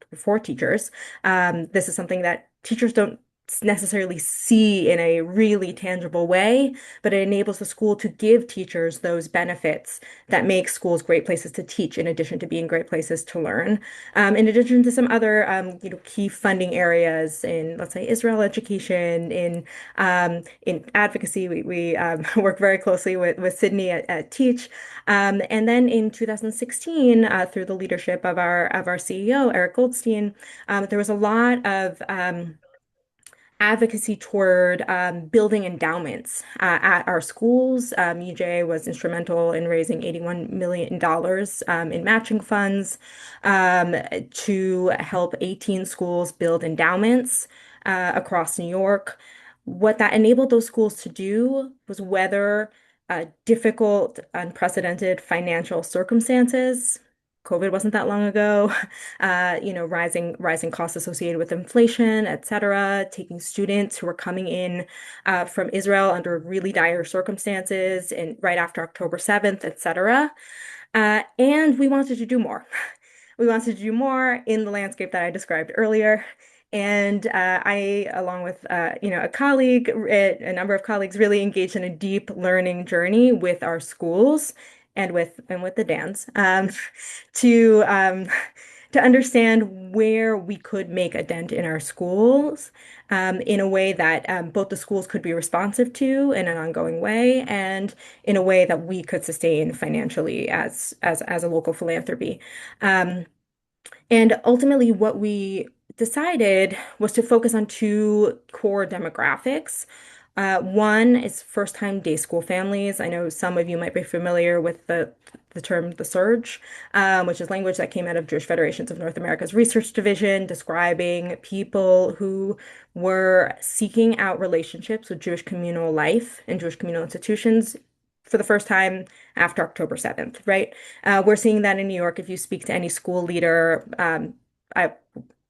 teachers. This is something that teachers don't necessarily see in a really tangible way, but it enables the school to give teachers those benefits that make schools great places to teach, in addition to being great places to learn. In addition to some other, key funding areas in, let's say, Israel education, in advocacy, we work very closely with Sydney at Teach, and then in 2016, through the leadership of our CEO Eric Goldstein, there was a lot of advocacy toward building endowments at our schools. UJ was instrumental in raising $81 million in matching funds to help 18 schools build endowments across New York. What that enabled those schools to do was weather difficult, unprecedented financial circumstances. COVID wasn't that long ago. Rising costs associated with inflation, et cetera, taking students who were coming in from Israel under really dire circumstances and right after October 7th, et cetera. And we wanted to do more. We wanted to do more in the landscape that I described earlier. And I, along with a colleague, a number of colleagues, really engaged in a deep learning journey with our schools and with the Dans to um, to understand where we could make a dent in our schools in a way that both the schools could be responsive to in an ongoing way, and in a way that we could sustain financially as a local philanthropy. Um, and ultimately, what we decided was to focus on two core demographics. One is first-time day school families. I know some of you might be familiar with the term the surge, which is language that came out of Jewish Federations of North America's research division, describing people who were seeking out relationships with Jewish communal life and Jewish communal institutions for the first time after October 7th, right? We're seeing that in New York. If you speak to any school leader, I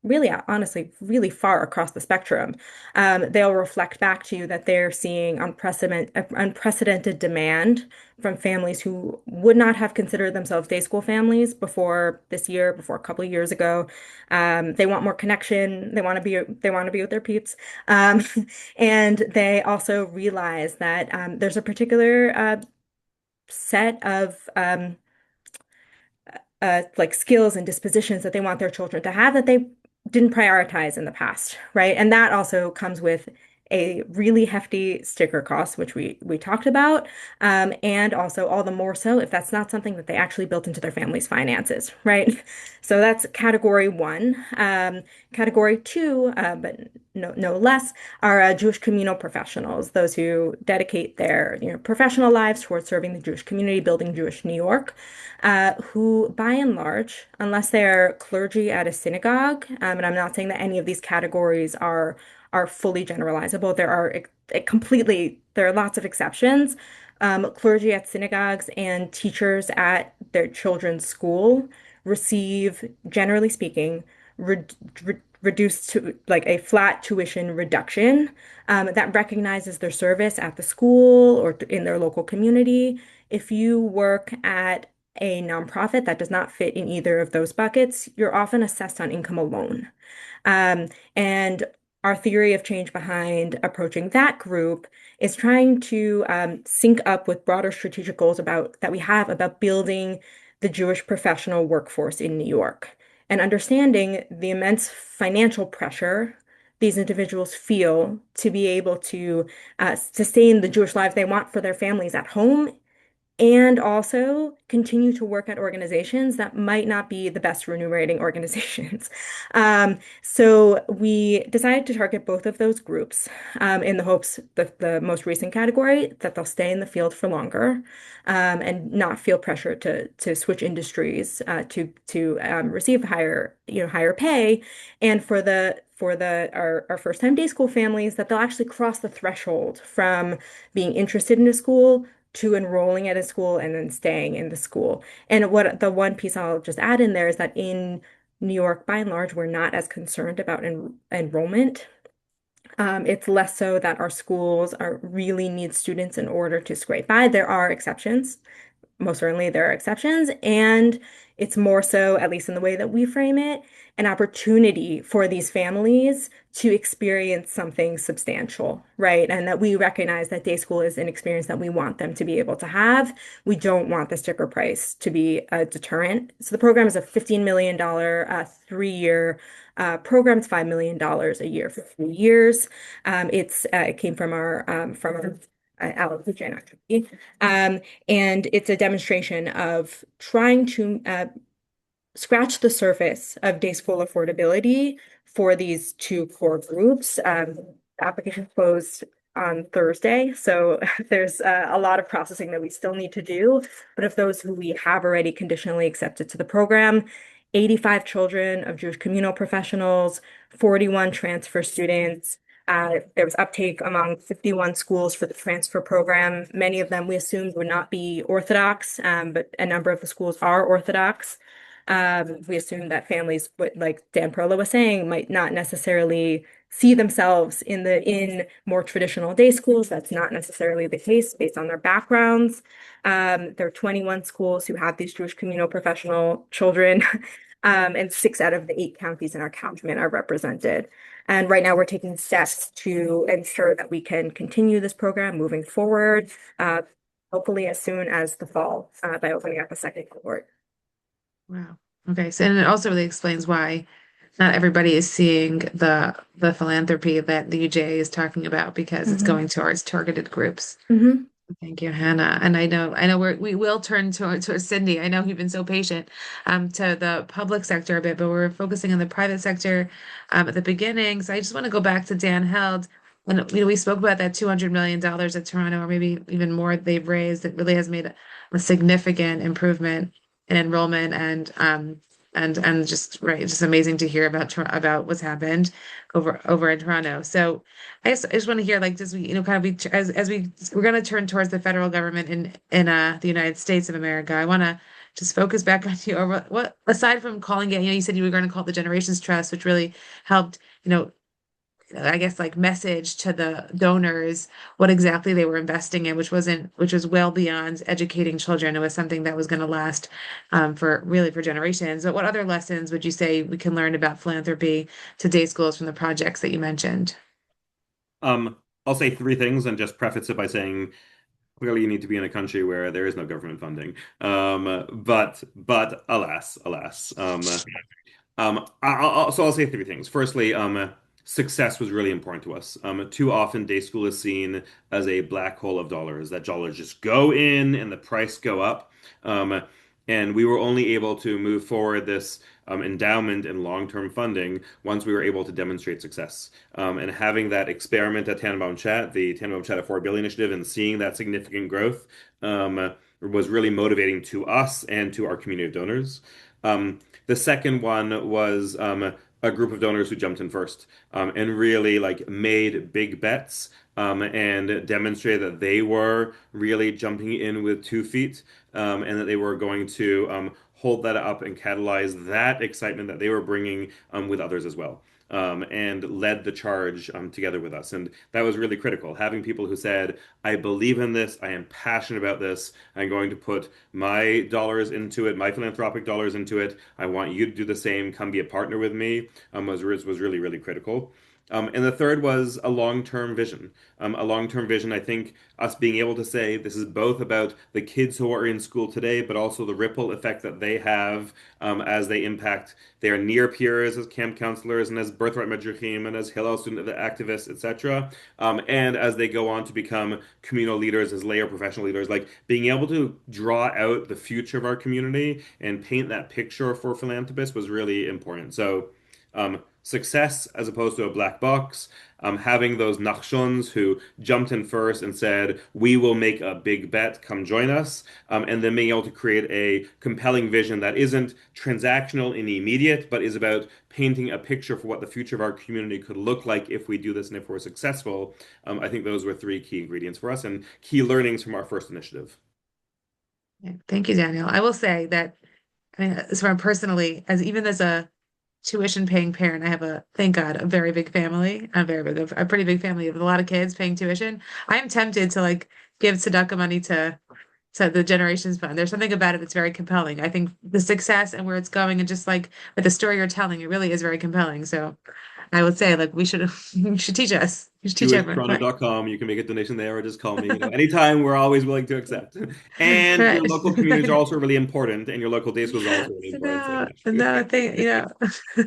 really, honestly, really far across the spectrum, they'll reflect back to you that they're seeing unprecedented demand from families who would not have considered themselves day school families before this year, before a couple of years ago. They want more connection. They want to be with their peeps. Um, and they also realize that there's a particular set of like skills and dispositions that they want their children to have that they didn't prioritize in the past, right? And that also comes with a really hefty sticker cost, which we talked about, and also all the more so if that's not something that they actually built into their family's finances, right? So that's category one. Category two, but no less, are Jewish communal professionals, those who dedicate their professional lives towards serving the Jewish community, building Jewish New York, who by and large, unless they're clergy at a synagogue, and I'm not saying that any of these categories are fully generalizable. There are lots of exceptions. Clergy at synagogues and teachers at their children's school receive, generally speaking, re re reduced to like a flat tuition reduction that recognizes their service at the school or in their local community. If you work at a nonprofit that does not fit in either of those buckets, you're often assessed on income alone. And our theory of change behind approaching that group is trying to sync up with broader strategic goals that we have about building the Jewish professional workforce in New York and understanding the immense financial pressure these individuals feel to be able to sustain the Jewish lives they want for their families at home and also continue to work at organizations that might not be the best remunerating organizations. So we decided to target both of those groups in the hopes that the most recent category, that they'll stay in the field for longer and not feel pressure to switch industries to receive higher pay, and for the our first time day school families that they'll actually cross the threshold from being interested in a school to enrolling at a school and then staying in the school. And what the one piece I'll just add in there is that in New York, by and large, we're not as concerned about enrollment. It's less so that our schools are really need students in order to scrape by. There are exceptions. Most certainly, there are exceptions, and it's more so, at least in the way that we frame it, an opportunity for these families to experience something substantial, right? And that we recognize that day school is an experience that we want them to be able to have. We don't want the sticker price to be a deterrent. So the program is a $15 million 3-year program. It's $5 million a year for 3 years. It came from our allocation actually. And it's a demonstration of trying to scratch the surface of day school affordability for these two core groups. The application closed on Thursday, so there's a lot of processing that we still need to do. But of those who we have already conditionally accepted to the program, 85 children of Jewish communal professionals, 41 transfer students. There was uptake among 51 schools for the transfer program. Many of them we assumed would not be Orthodox, but a number of the schools are Orthodox. We assume that families would, like Dan Perla was saying, might not necessarily see themselves in more traditional day schools. That's not necessarily the case based on their backgrounds. There are 21 schools who have these Jewish communal professional children, and 6 out of the 8 counties in our catchment are represented. And right now, we're taking steps to ensure that we can continue this program moving forward, hopefully as soon as the fall, by opening up a second cohort. Wow. Okay. So, and it also really explains why not everybody is seeing the philanthropy that the UJA is talking about because it's Mhm. going towards targeted groups. Mhm. Thank you, Hannah. And I know we will turn towards Cindy. I know you've been so patient to the public sector a bit, but we're focusing on the private sector at the beginning. So I just want to go back to Dan Held. And we spoke about that $200 million at Toronto, or maybe even more they've raised. It really has made a significant improvement in enrollment and just right, just amazing to hear about what's happened over in Toronto. So I just want to hear like just we kind of be we're going to turn towards the federal government in the United States of America. I want to just focus back on you over what aside from calling it, you said you were going to call it the Generations Trust, which really helped, I guess like message to the donors what exactly they were investing in, which was well beyond educating children. It was something that was going to last for generations. But what other lessons would you say we can learn about philanthropy to day schools from the projects that you mentioned? Um, I'll say three things and just preface it by saying clearly you need to be in a country where there is no government funding. But alas. So I'll say three things. Firstly, success was really important to us. Too often, day school is seen as a black hole of dollars, that dollars just go in and the price go up. Um, and we were only able to move forward this endowment and long-term funding once we were able to demonstrate success. And having that experiment at Tannenbaum Chat, the Tannenbaum Chat Affordability Initiative, and seeing that significant growth was really motivating to us and to our community of donors. The second one was a group of donors who jumped in first and really like made big bets and demonstrated that they were really jumping in with 2 feet and that they were going to hold that up and catalyze that excitement that they were bringing with others as well. And led the charge together with us. And that was really critical. Having people who said, I believe in this, I am passionate about this, I'm going to put my dollars into it, my philanthropic dollars into it. I want you to do the same, come be a partner with me, was really, really critical. And the third was a long-term vision. A long-term vision, I think us being able to say this is both about the kids who are in school today, but also the ripple effect that they have as they impact their near peers as camp counselors and as birthright madrichim and as Hillel student activists, etc. And as they go on to become communal leaders as lay or professional leaders, like being able to draw out the future of our community and paint that picture for philanthropists was really important. So success as opposed to a black box, having those nachshons who jumped in first and said, "We will make a big bet, come join us," and then being able to create a compelling vision that isn't transactional and immediate, but is about painting a picture for what the future of our community could look like if we do this and if we're successful. I think those were three key ingredients for us and key learnings from our first initiative. Yeah, thank you, Daniel. I will say that, I mean, as far personally, as even as a tuition paying parent, I have thank God, a very big family, a pretty big family with a lot of kids paying tuition. I am tempted to like give tzedakah money to the Generations Fund. There's something about it that's very compelling. I think the success and where it's going, and just like with the story you're telling, it really is very compelling. So I would say like we should you should teach us. You should teach everyone. Right. JewishToronto.com. You can make a donation there or just call me. Anytime, we're always willing to accept. And Right. your local communities are also really important, and your local day schools are also really important. So No, yeah. no,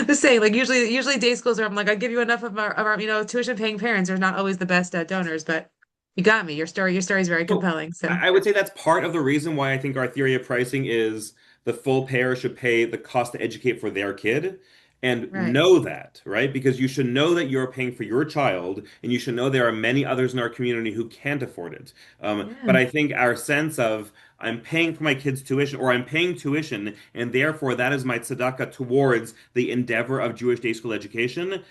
just saying, like usually day schools are, I'm like, I give you enough of our, tuition paying parents are not always the best donors, but you got me. Your story is very So compelling. So, I would say that's part of the reason why I think our theory of pricing is the full payer should pay the cost to educate for their kid and right. know that, right? Because you should know that you're paying for your child, and you should know there are many others in our community who can't afford it. But Yeah, I think our sense of I'm paying for my kid's tuition, or I'm paying tuition, and therefore that is my tzedakah towards the endeavor of Jewish day school education.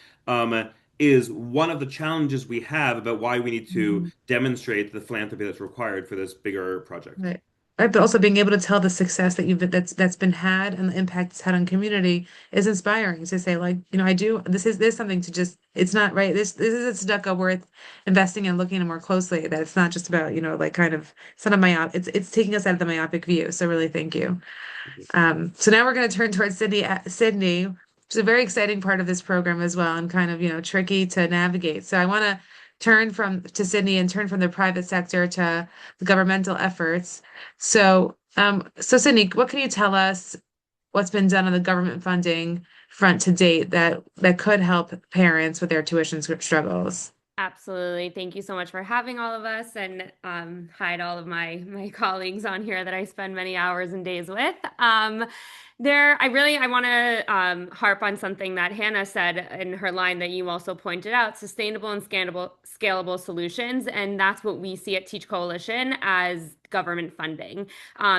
Is one of the challenges we have about why we need to mhm, demonstrate the philanthropy that's required for this bigger project. right. Right, but also being able to tell the success that that's been had and the impact it's had on community is inspiring to say, like, I do this is something to just, it's not right. This is a tzedakah worth investing in, looking at more closely, that it's not just about, like kind of, it's not a it's taking us out of the myopic view. So really thank you. So now we're going to turn towards Sydney, which is a very exciting part of this program as well, and kind of, tricky to navigate. So I want to turn from to Sydney and turn from the private sector to the governmental efforts. So Sydney, what can you tell us what's been done on the government funding front to date that could help parents with their tuition struggles? Absolutely. Thank you so much for having all of us, and hi to all of my colleagues on here that I spend many hours and days with. I want to harp on something that Hannah said in her line that you also pointed out: sustainable and scalable solutions, and that's what we see at Teach Coalition as government funding.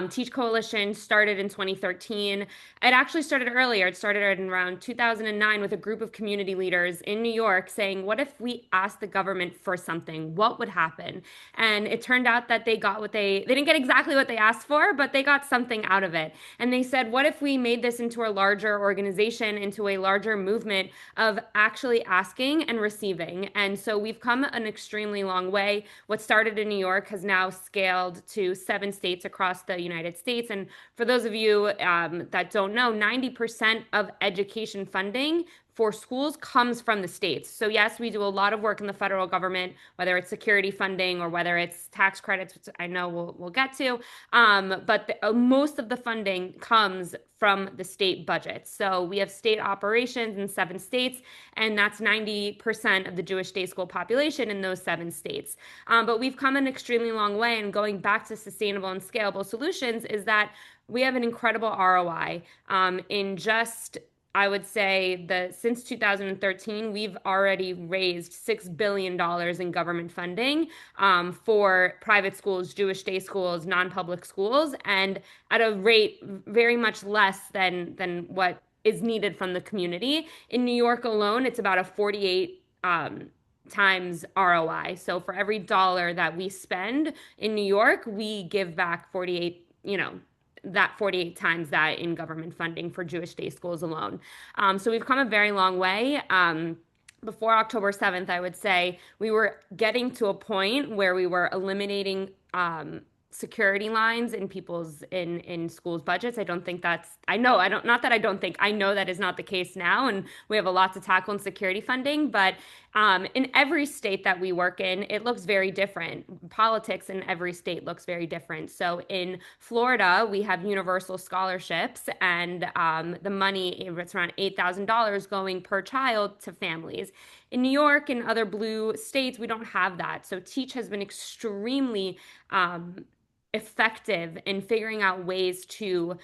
Teach Coalition started in 2013. It actually started earlier. It started in around 2009 with a group of community leaders in New York saying, what if we asked the government for something? What would happen? And it turned out that they got they didn't get exactly what they asked for, but they got something out of it. And they said, what if we made this into a larger organization, into a larger movement of actually asking and receiving? And so we've come an extremely long way. What started in New York has now scaled to 7 states across the United States. And for those of you that don't know, 90% of education funding for schools comes from the states. So yes, we do a lot of work in the federal government, whether it's security funding or whether it's tax credits, which I know we'll get to. But most of the funding comes from the state budgets. So we have state operations in 7 states, and that's 90% of the Jewish day school population in those 7 states. But we've come an extremely long way, and going back to sustainable and scalable solutions is that we have an incredible ROI. In just, I would say, since 2013, we've already raised $6 billion in government funding for private schools, Jewish day schools, non-public schools, and at a rate very much less than what is needed from the community. In New York alone, it's about a 48 times ROI. So for every dollar that we spend in New York, we give back 48, that 48 times that in government funding for Jewish day schools alone. So we've come a very long way. Before October 7th, I would say we were getting to a point where we were eliminating security lines in people's in schools budgets. I don't think that's I know I don't not that I don't think I know that is not the case now, and we have a lot to tackle in security funding, but in every state that we work in, it looks very different. Politics in every state looks very different. So in Florida, we have universal scholarships, and the money, it's around $8,000 going per child to families. In New York and other blue states, we don't have that. So Teach has been extremely effective in figuring out ways to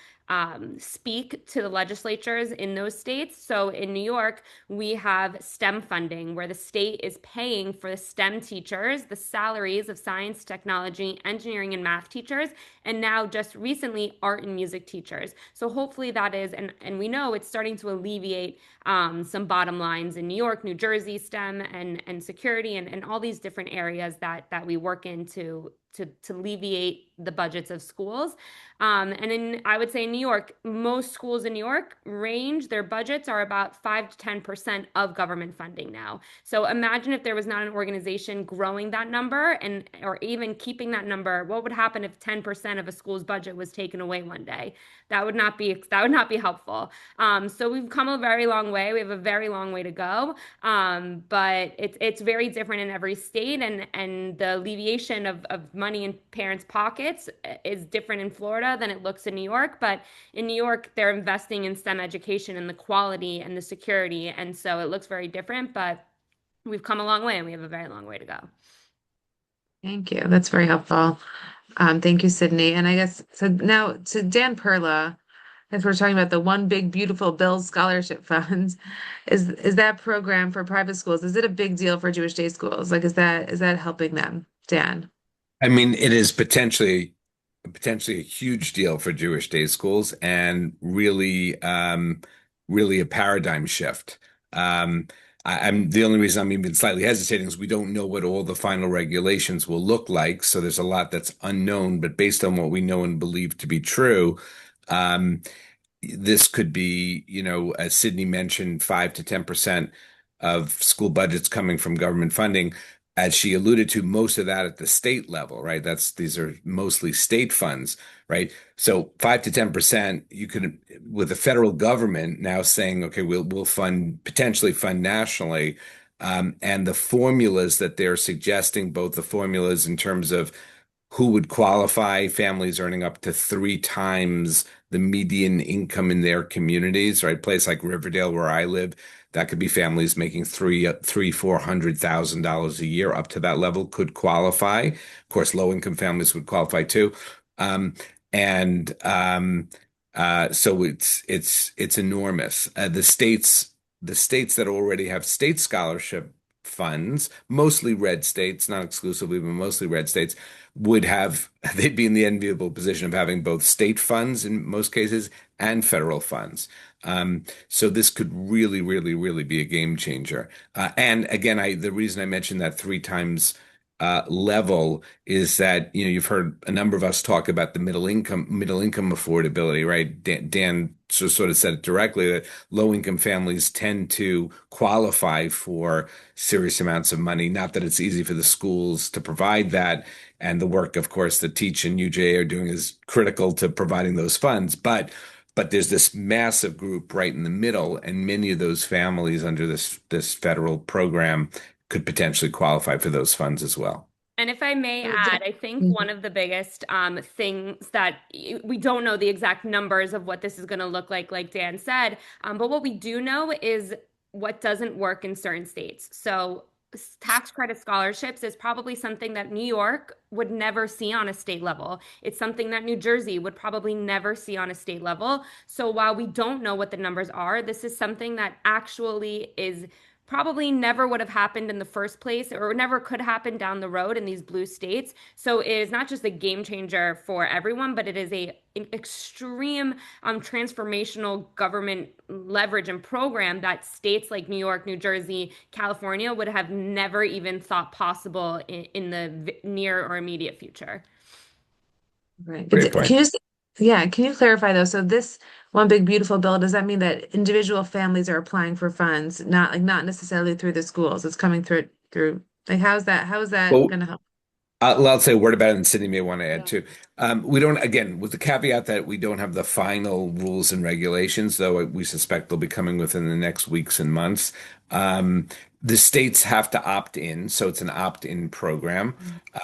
speak to the legislatures in those states. So in New York, we have STEM funding, where the state is paying for the STEM teachers, the salaries of science, technology, engineering, and math teachers, and now just recently art and music teachers. So hopefully that is, and we know it's starting to alleviate some bottom lines in New York, New Jersey, STEM and security and all these different areas that we work in to alleviate the budgets of schools. And in, I would say in New York, most schools in New York range, their budgets are about 5 to 10% of government funding now. So imagine if there was not an organization growing that number and or even keeping that number. What would happen if 10% of a school's budget was taken away one day? That would not be helpful. So we've come a very long way. We have a very long way to go. But it's very different in every state, and the alleviation of money in parents' pockets is different in Florida than it looks in New York. But in New York, they're investing in STEM education and the quality and the security, and so it looks very different. But we've come a long way, and we have a very long way to go. Thank you. That's very helpful. Thank you, Sydney. And I guess so now to Dan Perla, as we're talking about the One Big Beautiful Bill Scholarship Funds, is that program for private schools? Is it a big deal for Jewish day schools? Like, is that helping them, Dan? I mean, it is potentially a huge deal for Jewish day schools and really a paradigm shift. I'm the only reason I'm even slightly hesitating is we don't know what all the final regulations will look like. So there's a lot that's unknown, but based on what we know and believe to be true, um, this could be, as Sydney mentioned, 5 to 10% of school budgets coming from government funding. As she alluded to, most of that at the state level, right? These are mostly state funds, right? So 5 to 10%, you could, with the federal government now saying, okay, we'll potentially fund nationally, and the formulas that they're suggesting, both the formulas in terms of who would qualify, families earning up to 3 times the median income in their communities, right? Place like Riverdale, where I live, that could be families making $400,000 a year up to that level could qualify. Of course, low income families would qualify too. Um, and so it's enormous. The states that already have state scholarship funds, mostly red states, not exclusively, but mostly red states, they'd be in the enviable position of having both state funds in most cases and federal funds. So this could really, really, really be a game changer. And again, the reason I mentioned that 3 times level is that you've heard a number of us talk about the middle income affordability, right? Dan sort of said it directly that low income families tend to qualify for serious amounts of money. Not that it's easy for the schools to provide that, and the work, of course, that Teach and UJA are doing is critical to providing those funds, but there's this massive group right in the middle, and many of those families under this federal program could potentially qualify for those funds as well. And if I may So add, I think one of the biggest things that we don't know the exact numbers of what this is going to look like Dan said, but what we do know is what doesn't work in certain states. So tax credit scholarships is probably something that New York would never see on a state level. It's something that New Jersey would probably never see on a state level. So while we don't know what the numbers are, this is something that actually is probably never would have happened in the first place or never could happen down the road in these blue states. So it is not just a game changer for everyone, but it is an extreme transformational government leverage and program that states like New York, New Jersey, California would have never even thought possible in the near or immediate future. Right. Great point. Can you clarify though? So this One Big Beautiful Bill, does that mean that individual families are applying for funds, not necessarily through the schools? It's coming through like how is that Well, going to help? I'll say a word about it, and Sydney may want to add Yeah. too. We don't, again, with the caveat that we don't have the final rules and regulations, though we suspect they'll be coming within the next weeks and months. Um, the states have to opt in, so it's an opt-in program.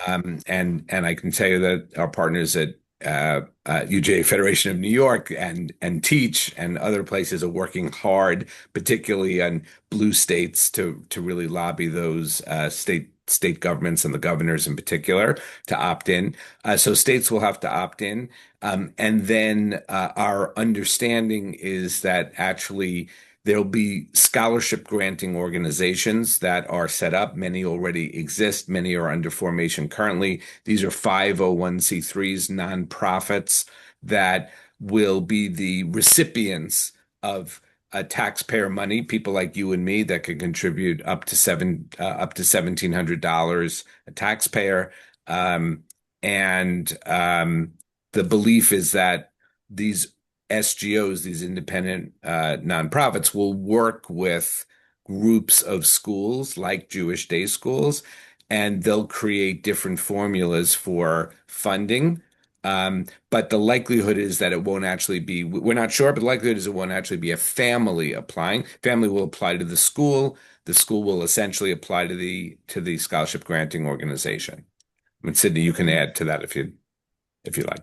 And I can tell you that our partners at UJA Federation of New York and Teach and other places are working hard, particularly on blue states, to really lobby those state governments and the governors in particular to opt in. So states will have to opt in. And then our understanding is that actually there'll be scholarship granting organizations that are set up. Many already exist. Many are under formation currently. These are 501(c)(3)s, nonprofits that will be the recipients of taxpayer money, people like you and me that could contribute up to $1,700 a taxpayer. Um, and the belief is that these SGOs, these independent nonprofits, will work with groups of schools like Jewish day schools, and they'll create different formulas for funding. But the likelihood is that it won't actually be, we're not sure, but the likelihood is it won't actually be a family applying. Family will apply to the school. The school will essentially apply to the scholarship granting organization. I mean, Sydney, you can add to that if you like.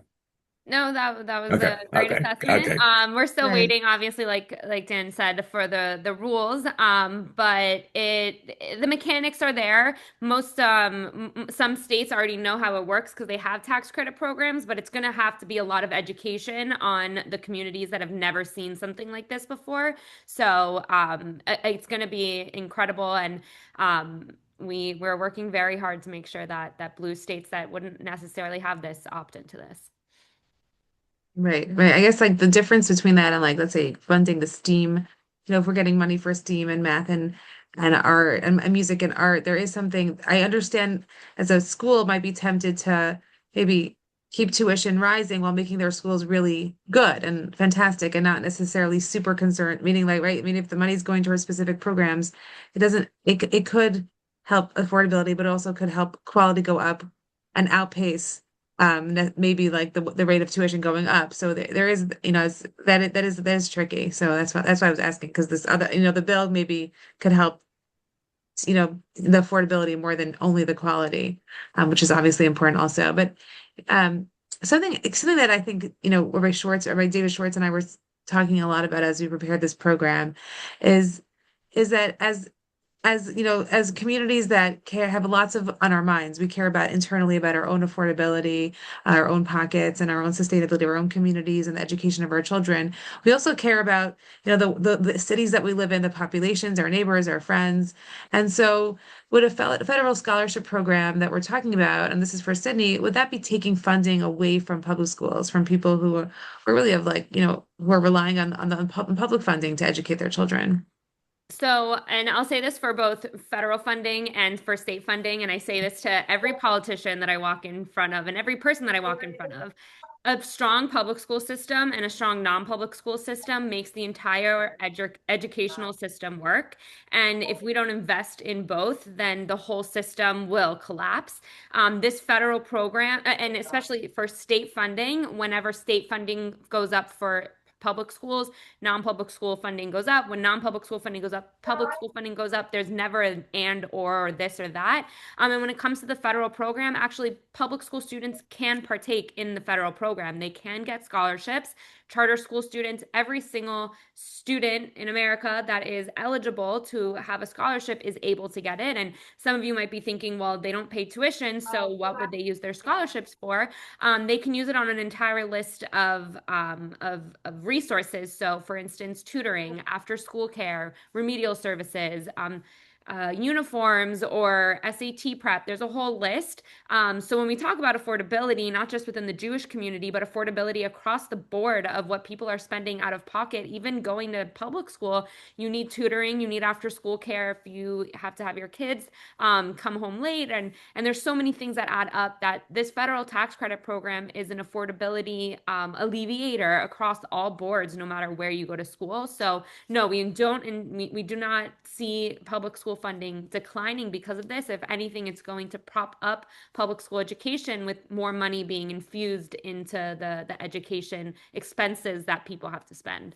No, that was Okay, a great okay, assessment. okay. We're still Right. waiting, obviously, like Dan said, for the rules. But the mechanics are there. Most some states already know how it works because they have tax credit programs, but it's going to have to be a lot of education on the communities that have never seen something like this before. So it's going to be incredible, and we're working very hard to make sure that blue states that wouldn't necessarily have this opt into this. Right, right. I guess like the difference between that and like let's say funding the STEAM, if we're getting money for STEAM and math and art and music and art, there is something I understand as a school might be tempted to maybe keep tuition rising while making their schools really good and fantastic and not necessarily super concerned, meaning like right, I mean if the money's going towards specific programs, it could help affordability, but it also could help quality go up and outpace that maybe like the rate of tuition going up. So there is that is tricky. So that's why I was asking because this other the bill maybe could help the affordability more than only the quality, which is obviously important also. But um something that I think Rabbi David Schwartz and I were talking a lot about as we prepared this program is that as communities that care have lots of on our minds, we care about internally about our own affordability, our own pockets, and our own sustainability, our own communities, and the education of our children. We also care about, the cities that we live in, the populations, our neighbors, our friends. And so would a federal scholarship program that we're talking about, and this is for Sydney, would that be taking funding away from public schools, from people who really have who are relying on the public funding to educate their children? So, and I'll say this for both federal funding and for state funding, and I say this to every politician that I walk in front of and every person that I walk in front of. A strong public school system and a strong non-public school system makes the entire educational system work. And if we don't invest in both, then the whole system will collapse. This federal program, and especially for state funding, whenever state funding goes up for public schools, non-public school funding goes up. When non-public school funding goes up, public school funding goes up. There's never an and or this or that. And when it comes to the federal program, actually, public school students can partake in the federal program. They can get scholarships. Charter school students, every single student in America that is eligible to have a scholarship is able to get it. And some of you might be thinking, well, they don't pay tuition, so what would they use their scholarships for? They can use it on an entire list of resources. So, for instance, tutoring, after school care, remedial services, uniforms, or SAT prep. There's a whole list. So when we talk about affordability, not just within the Jewish community, but affordability across the board of what people are spending out of pocket, even going to public school, you need tutoring, you need after school care if you have to have your kids come home late. And there's so many things that add up that this federal tax credit program is an affordability alleviator across all boards, no matter where you go to school. So no, we don't, and we do not see public school school funding declining because of this. If anything, it's going to prop up public school education with more money being infused into the education expenses that people have to spend.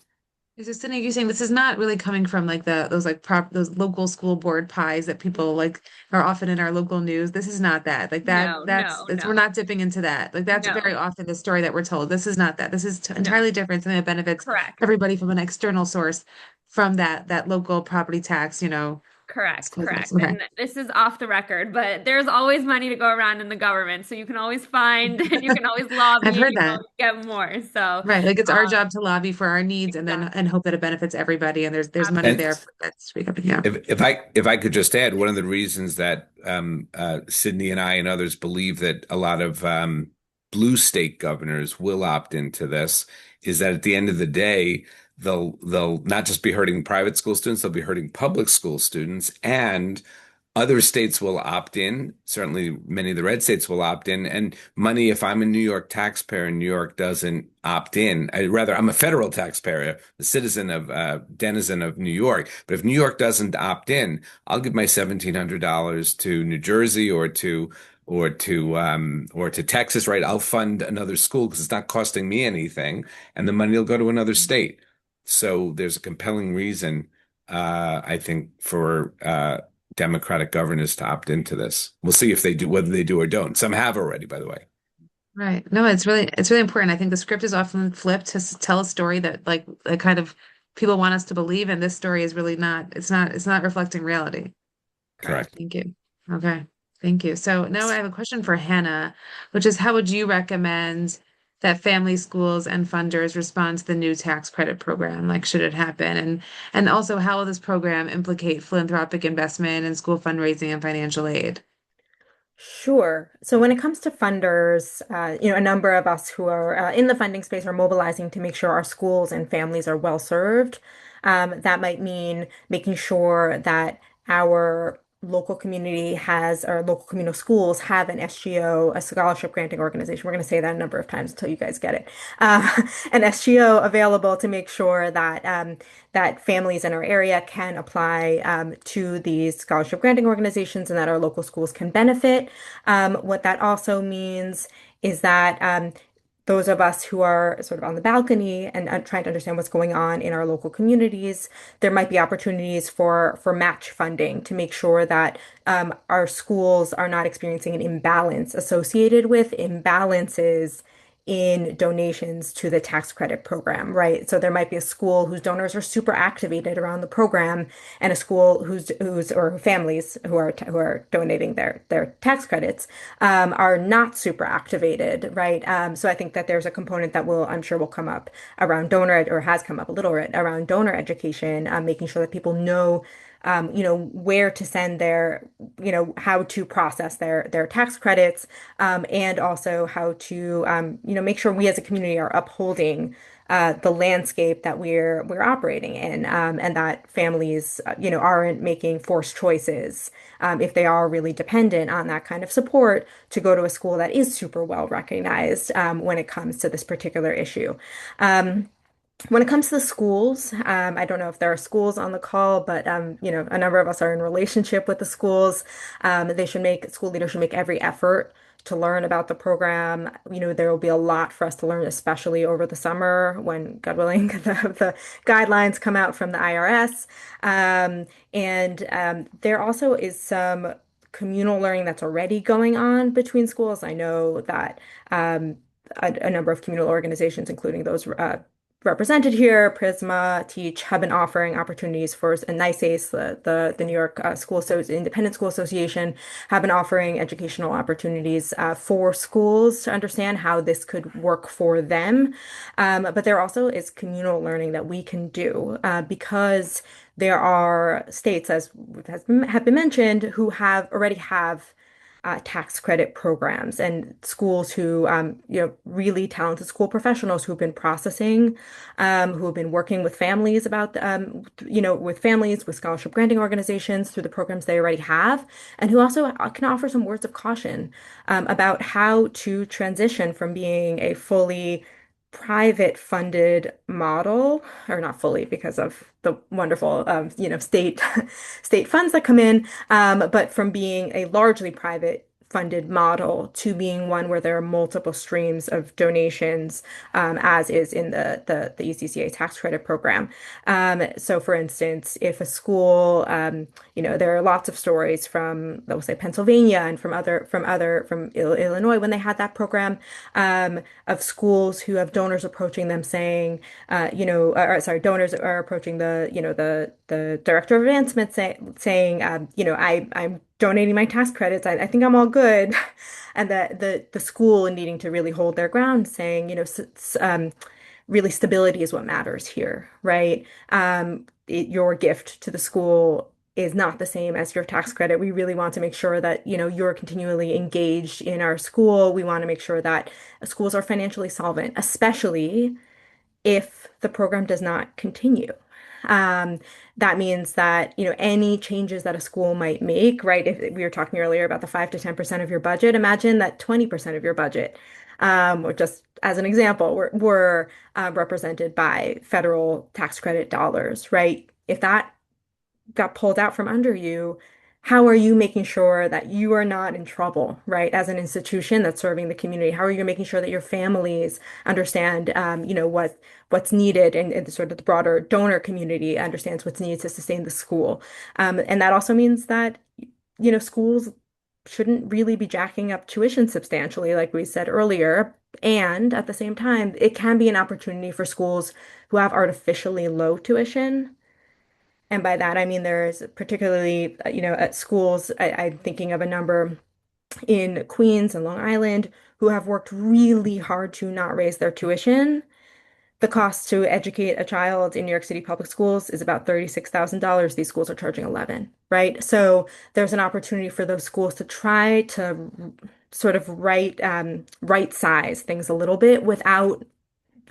So Sydney, you're saying this is not really coming from like those like those local school board pies that people like are often in our local news. This is not that. Like No, that's no, it's we're no, not dipping into that. Like that's very no, often the story that we're told. This is not that. This is no. entirely different, something that benefits Correct. everybody from an external source from that local property tax, Correct, school tax. correct. Okay. And this is off the record, but there's always money to go around in the government. So you can always find and you can always I've lobby and heard you can that. always get more. So, Right. Like it's our job to lobby for our needs and then and exactly. hope that it benefits everybody and there's money And there Absolutely. for that to speak up. Yeah. if I could just add, one of the reasons that Sydney and I and others believe that a lot of blue state governors will opt into this is that at the end of the day, they'll not just be hurting private school students, they'll be hurting public school students, and other states will opt in. Certainly, many of the red states will opt in. And money, if I'm a New York taxpayer and New York doesn't opt in, rather, I'm a federal taxpayer, a citizen of, denizen of New York. But if New York doesn't opt in, I'll give my $1,700 to New Jersey or to Texas, right? I'll fund another school because it's not costing me anything, and the money will go to another state. So there's a compelling reason, I think, for Democratic governors to opt into this. We'll see if they do, whether they do or don't. Some have already, by the way. Right. No, it's really important. I think the script is often flipped to tell a story that like kind of people want us to believe, and this story is really not. It's not reflecting reality. Correct. Correct. Thank you. Okay. Thank you. So now I have a question for Hannah, which is how would you recommend that family schools and funders respond to the new tax credit program? Like, should it happen? And also, how will this program implicate philanthropic investment in school fundraising and financial aid? Sure. So when it comes to funders, a number of us who are in the funding space are mobilizing to make sure our schools and families are well served. That might mean making sure that our local community has, or local communal schools have an SGO, a scholarship granting organization. We're going to say that a number of times until you guys get it. An SGO available to make sure that that families in our area can apply to these scholarship granting organizations and that our local schools can benefit. What that also means is that those of us who are sort of on the balcony and trying to understand what's going on in our local communities, there might be opportunities for match funding to make sure that our schools are not experiencing an imbalance associated with imbalances in donations to the tax credit program, right? So there might be a school whose donors are super activated around the program, and a school whose or families who are donating their tax credits are not super activated, right? So I think that there's a component that I'm sure will come up around donor or has come up a little bit around donor education, making sure that people know where to send how to process their tax credits, and also how to, make sure we as a community are upholding the landscape that we're operating in, and that families, aren't making forced choices, if they are really dependent on that kind of support to go to a school that is super well recognized, when it comes to this particular issue. When it comes to the schools, I don't know if there are schools on the call, but a number of us are in relationship with the schools. School leaders should make every effort to learn about the program. There will be a lot for us to learn, especially over the summer when, God willing, the guidelines come out from the IRS. And there also is some communal learning that's already going on between schools. I know that a number of communal organizations, including those represented here, Prisma, Teach, have been offering opportunities for, and NICEASE, the New York Independent School Association, have been offering educational opportunities for schools to understand how this could work for them. But there also is communal learning that we can do, because there are states, as have been mentioned, who already have tax credit programs, and schools who, really talented school professionals who've been processing, who have been working with families with scholarship granting organizations through the programs they already have, and who also can offer some words of caution about how to transition from being a fully private funded model, or not fully because of the wonderful, state state funds that come in, but from being a largely private funded model to being one where there are multiple streams of donations, as is in the ECCA tax credit program. So, for instance, if a school, there are lots of stories from, let's say, Pennsylvania and from Illinois when they had that program, of schools who have donors approaching them saying, donors are approaching the director of advancement saying, I'm donating my tax credits. I think I'm all good. And the school needing to really hold their ground, saying, really stability is what matters here, right? Your gift to the school is not the same as your tax credit. We really want to make sure that, you're continually engaged in our school. We want to make sure that schools are financially solvent, especially if the program does not continue. Um, that means that, any changes that a school might make, right? If we were talking earlier about the 5 to 10% of your budget, imagine that 20% of your budget, or just as an example, were represented by federal tax credit dollars, right? If that got pulled out from under you, how are you making sure that you are not in trouble, right? As an institution that's serving the community, how are you making sure that your families understand, what's needed, and the sort of the broader donor community understands what's needed to sustain the school. And that also means that, schools shouldn't really be jacking up tuition substantially, like we said earlier. And at the same time, it can be an opportunity for schools who have artificially low tuition, and by that, I mean there's particularly, at schools, I'm thinking of a number in Queens and Long Island who have worked really hard to not raise their tuition. The cost to educate a child in New York City public schools is about $36,000. These schools are charging 11, right? So there's an opportunity for those schools to try to sort of right size things a little bit without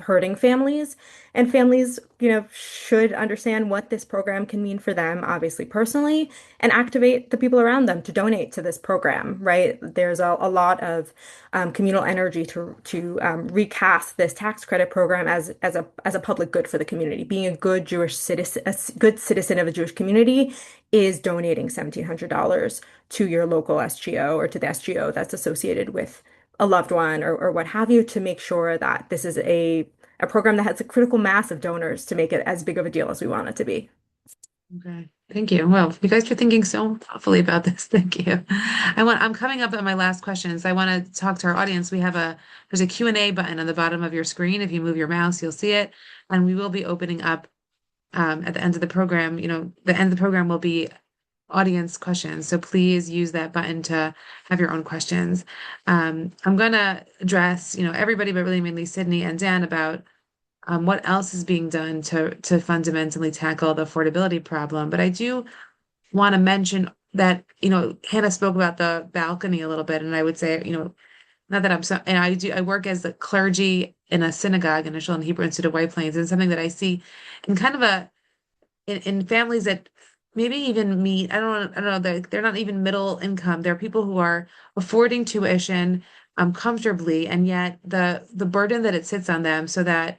hurting families. And families, should understand what this program can mean for them, obviously personally, and activate the people around them to donate to this program, right? There's a lot of communal energy to recast this tax credit program as a public good for the community. Being a good Jewish citizen, good citizen of a Jewish community is donating $1,700 to your local SGO or to the SGO that's associated with a loved one, or what have you, to make sure that this is a program that has a critical mass of donors to make it as big of a deal as we want it to be. Okay, thank you. Well, you guys are thinking so thoughtfully about this. Thank you. I'm coming up on my last questions. I want to talk to our audience. There's a Q&A button on the bottom of your screen. If you move your mouse, you'll see it. And we will be opening up at the end of the program. The end of the program will be audience questions. So please use that button to have your own questions. I'm gonna address, everybody, but really mainly Sydney and Dan about what else is being done to fundamentally tackle the affordability problem. But I do want to mention that, Hannah spoke about the balcony a little bit, and I would say, not that and I work as the clergy in a synagogue in Israel and Hebrew Institute of White Plains, and something that I see in kind of in families that maybe even meet, I don't know, they're not even middle income. There are people who are affording tuition comfortably, and yet the burden that it sits on them, so that,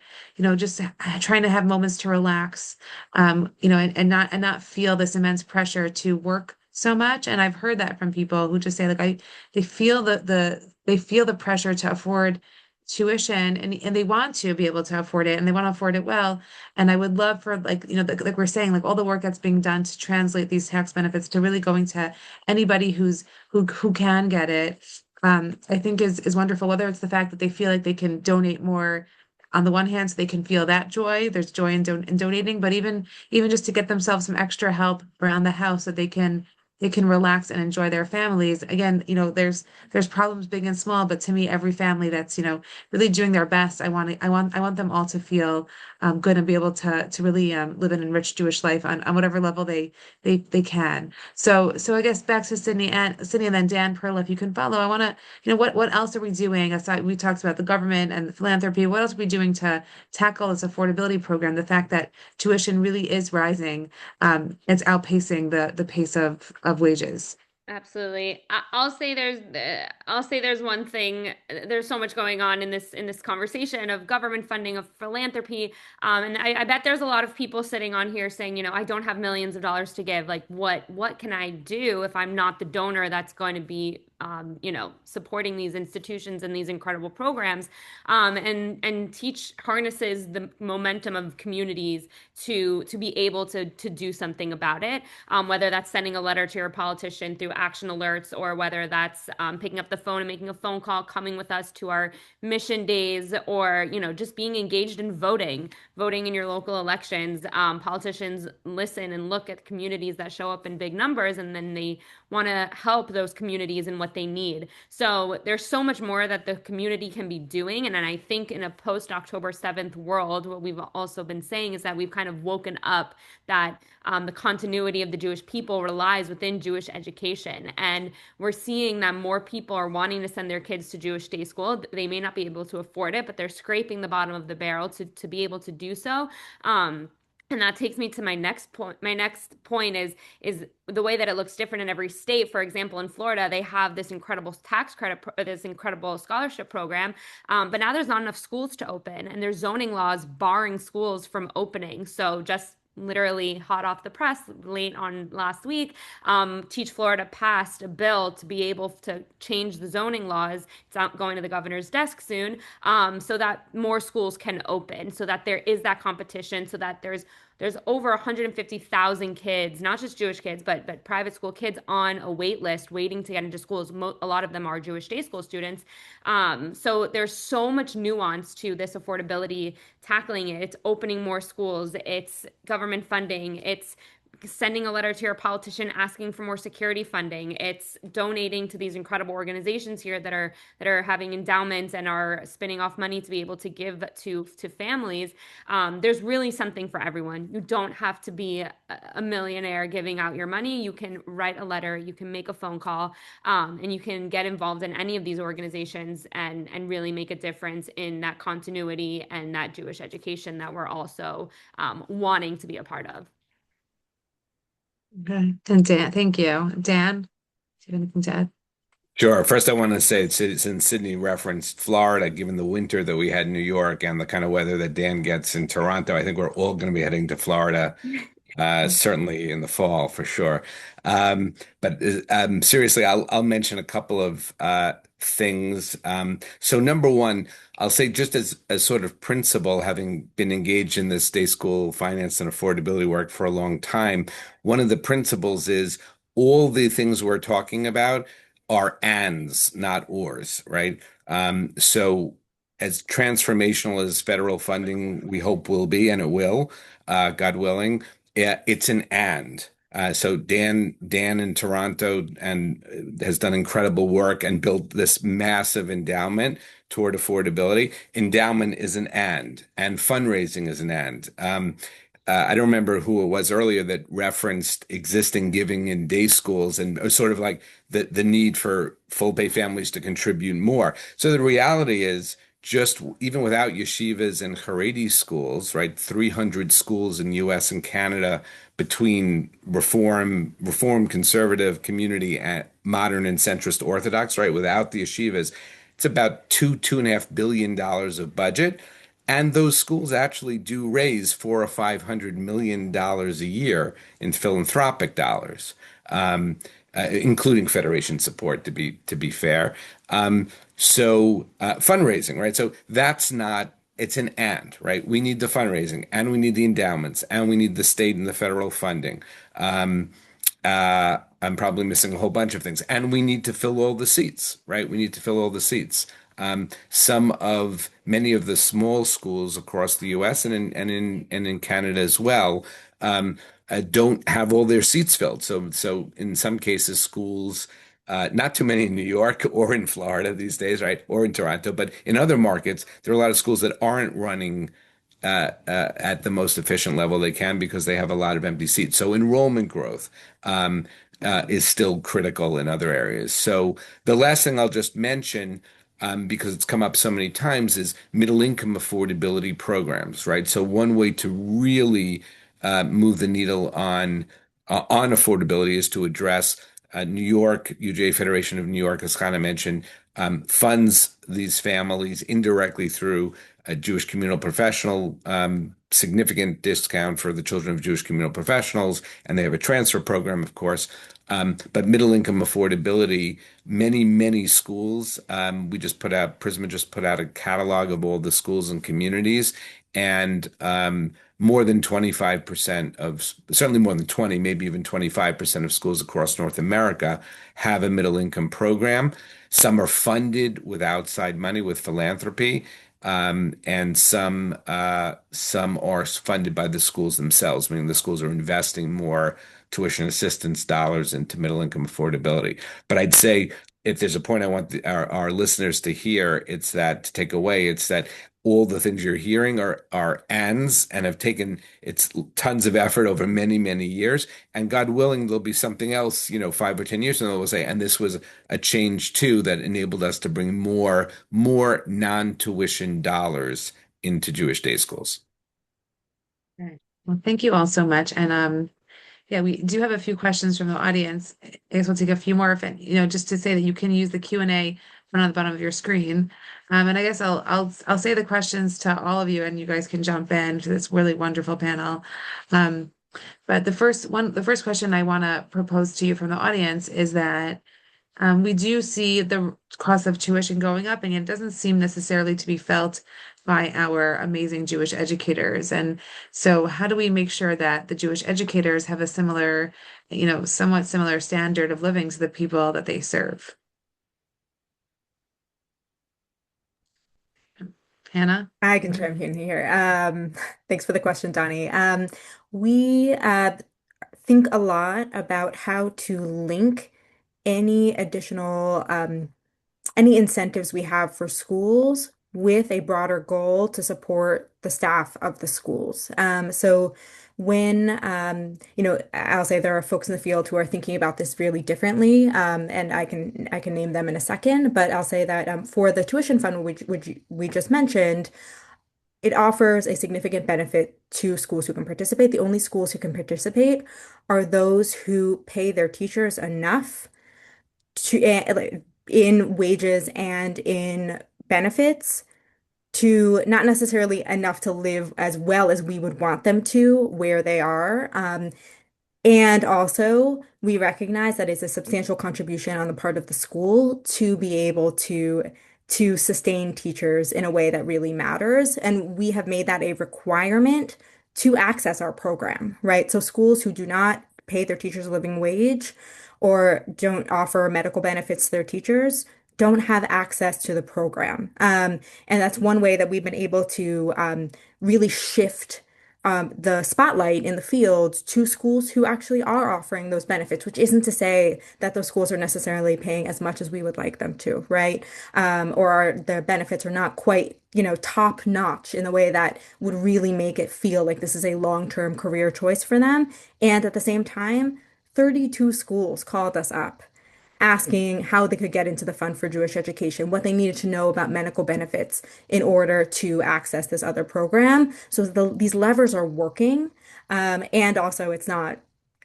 just trying to have moments to relax, and not feel this immense pressure to work so much. And I've heard that from people who just say, like, they feel they feel the pressure to afford tuition, and they want to be able to afford it, and they want to afford it well. And I would love for, like, like we're saying, like, all the work that's being done to translate these tax benefits to really going to anybody who can get it, I think is wonderful. Whether it's the fact that they feel like they can donate more on the one hand, so they can feel that joy. There's joy in donating, but even just to get themselves some extra help around the house so they can relax and enjoy their families. Again, there's problems big and small, but to me, every family that's, really doing their best, I want them all to feel good and be able to really live an enriched Jewish life on whatever level they can. So I guess back to Sydney, and then Dan Perla, if you can follow. I want to, what else are we doing aside? We talked about the government and the philanthropy. What else are we doing to tackle this affordability program? The fact that tuition really is rising, it's outpacing the pace of wages. Absolutely. I'll say there's one thing. There's so much going on in this conversation of government funding of philanthropy, and I bet there's a lot of people sitting on here saying, you know, I don't have millions of dollars to give. Like, what can I do if I'm not the donor that's going to be, you know, supporting these institutions and these incredible programs, and Teach harnesses the momentum of communities to be able to do something about it, whether that's sending a letter to your politician through action alerts, or whether that's picking up the phone and making a phone call, coming with us to our mission days, or you know, just being engaged in voting in your local elections. Politicians listen and look at communities that show up in big numbers, and then they want to help those communities in what they need. So there's so much more that the community can be doing. And then I think in a post October 7th world, what we've also been saying is that we've kind of woken up that the continuity of the Jewish people relies within Jewish education. And we're seeing that more people are wanting to send their kids to Jewish day school. They may not be able to afford it, but they're scraping the bottom of the barrel to be able to do so. And that takes me to my next point. My next point is the way that it looks different in every state. For example, in Florida, they have this incredible tax credit, this incredible scholarship program, but now there's not enough schools to open, and there's zoning laws barring schools from opening. So just literally hot off the press late on last week, Teach Florida passed a bill to be able to change the zoning laws. It's not going to the governor's desk soon, so that more schools can open, so that there is that competition, so that there's over 150,000 kids, not just Jewish kids, but private school kids on a wait list waiting to get into schools. A lot of them are Jewish day school students. So there's so much nuance to this affordability, tackling it. It's opening more schools. It's government funding. It's sending a letter to your politician asking for more security funding. It's donating to these incredible organizations here that are having endowments and are spinning off money to be able to give to families. There's really something for everyone. You don't have to be a millionaire giving out your money. You can write a letter, you can make a phone call, and you can get involved in any of these organizations and really make a difference in that continuity and that Jewish education that we're also wanting to be a part of. Okay. And Dan, thank you. Dan, do you have anything to add? Sure. First, I want to say, since Sydney referenced Florida, given the winter that we had in New York and the kind of weather that Dan gets in Toronto, I think we're all going to be heading to Florida, certainly in the fall for sure. But seriously, I'll mention a couple of things. So number one, I'll say just as sort of principle, having been engaged in this day school finance and affordability work for a long time, one of the principles is all the things we're talking about are ands, not ors, right? So as transformational as federal funding we hope will be, and it will, God willing, it's an and. So Dan in Toronto and has done incredible work and built this massive endowment toward affordability. Endowment is an and fundraising is an and. I don't remember who it was earlier that referenced existing giving in day schools and sort of like the need for full pay families to contribute more. So the reality is, just even without yeshivas and Haredi schools, right? 300 schools in US and Canada between reform, conservative, community, and modern and centrist Orthodox, right? Without the yeshivas, it's about $2.5 billion of budget. And those schools actually do raise $400 or $500 million a year in philanthropic dollars, including federation support, to be fair. So fundraising, right? So that's not, it's an and, right? We need the fundraising, and we need the endowments, and we need the state and the federal funding. I'm probably missing a whole bunch of things, and we need to fill all the seats, right? We need to fill all the seats. Many of the small schools across the U.S. and in Canada as well, don't have all their seats filled. So in some cases, schools, not too many in New York or in Florida these days, right, or in Toronto, but in other markets, there are a lot of schools that aren't running at the most efficient level they can because they have a lot of empty seats. So enrollment growth is still critical in other areas. So the last thing I'll just mention, because it's come up so many times, is middle income affordability programs, right? So one way to really move the needle on affordability is to address New York, UJ Federation of New York, as Hannah mentioned, funds these families indirectly through a Jewish communal professional, significant discount for the children of Jewish communal professionals, and they have a transfer program, of course. But middle income affordability, many schools. Prisma just put out a catalog of all the schools and communities, and more than 25% of, certainly more than 20, maybe even 25% of schools across North America have a middle income program. Some are funded with outside money, with philanthropy, and some are funded by the schools themselves, meaning the schools are investing more tuition assistance dollars into middle income affordability. But I'd say if there's a point I want our listeners to hear, it's that to take away, it's that all the things you're hearing are ands and have taken it's tons of effort over many years. And God willing, there'll be something else, 5 or 10 years, and they'll say, and this was a change too that enabled us to bring more non-tuition dollars into Jewish day schools. Right. Well, thank you all so much. And yeah, we do have a few questions from the audience. I guess we'll take a few more, if just to say that you can use the Q&A button on the bottom of your screen. And I guess I'll say the questions to all of you, and you guys can jump in to this really wonderful panel. But the first question I want to propose to you from the audience is that we do see the cost of tuition going up, and it doesn't seem necessarily to be felt by our amazing Jewish educators. And so, how do we make sure that the Jewish educators have a similar, somewhat similar standard of living to the people that they serve? Hannah? I can chime in here. Thanks for the question, Donnie. We think a lot about how to link any additional any incentives we have for schools with a broader goal to support the staff of the schools. So when I'll say there are folks in the field who are thinking about this really differently, and I can name them in a second, but I'll say that for the tuition fund, which we just mentioned, it offers a significant benefit to schools who can participate. The only schools who can participate are those who pay their teachers enough to in wages and in benefits to not necessarily enough to live as well as we would want them to where they are. And also, we recognize that it's a substantial contribution on the part of the school to be able to sustain teachers in a way that really matters. And we have made that a requirement to access our program, right? So schools who do not pay their teachers a living wage or don't offer medical benefits to their teachers don't have access to the program. And that's one way that we've been able to really shift the spotlight in the field to schools who actually are offering those benefits, which isn't to say that those schools are necessarily paying as much as we would like them to, right? The benefits are not quite, top notch in the way that would really make it feel like this is a long-term career choice for them. And at the same time, 32 schools called us up asking how they could get into the Fund for Jewish Education, what they needed to know about medical benefits in order to access this other program. So these levers are working, and also it's not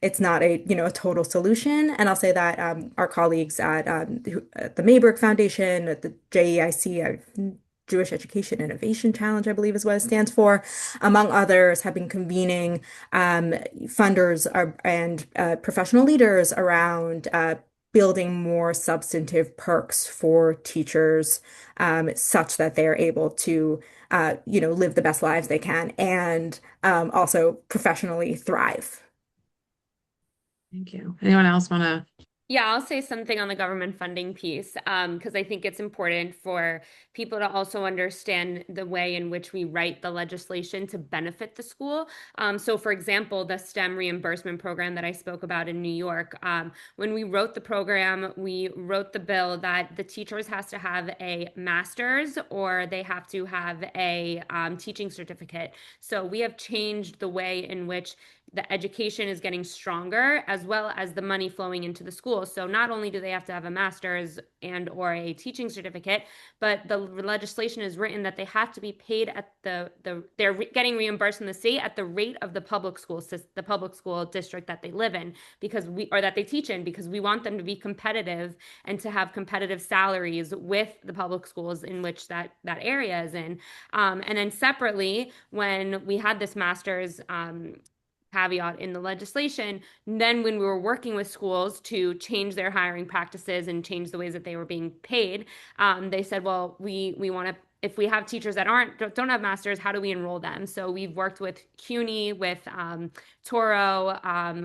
a total solution. And I'll say that our colleagues at the Mayberg Foundation, at the JEIC, Jewish Education Innovation Challenge, I believe is what it stands for, among others, have been convening funders and professional leaders around building more substantive perks for teachers, such that they're able to, live the best lives they can and also professionally thrive. Thank you. Anyone else want to? Yeah, I'll say something on the government funding piece, because I think it's important for people to also understand the way in which we write the legislation to benefit the school. So, for example, the STEM reimbursement program that I spoke about in New York, when we wrote the program, we wrote the bill that the teachers has to have a master's or they have to have a teaching certificate. So we have changed the way in which the education is getting stronger as well as the money flowing into the school. So not only do they have to have a master's and or a teaching certificate, but the legislation is written that they have to be paid at they're getting reimbursed in the state at the rate of the public school district that they live in, because we or that they teach in, because we want them to be competitive and to have competitive salaries with the public schools in which that area is in. And then separately, when we had this master's caveat in the legislation, then when we were working with schools to change their hiring practices and change the ways that they were being paid, they said, well, we want to, if we have teachers that don't have masters, how do we enroll them? So we've worked with CUNY, with Toro,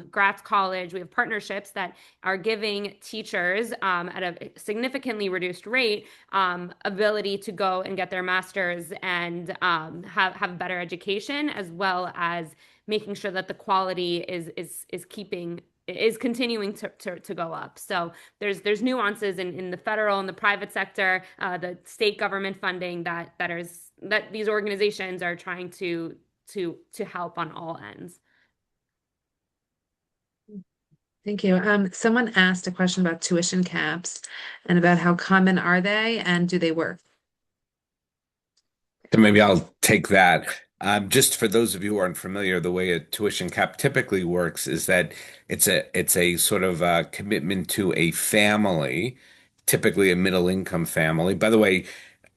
Gratz College. We have partnerships that are giving teachers at a significantly reduced rate ability to go and get their masters and have better education, as well as making sure that the quality is continuing to go up. So there's nuances in the federal and the private sector, the state government funding that these organizations are trying to help on all ends. Thank you. Someone asked a question about tuition caps and about how common are they and do they work? So maybe I'll take that. Just for those of you who aren't familiar, the way a tuition cap typically works is that it's a sort of commitment to a family, typically a middle income family. By the way,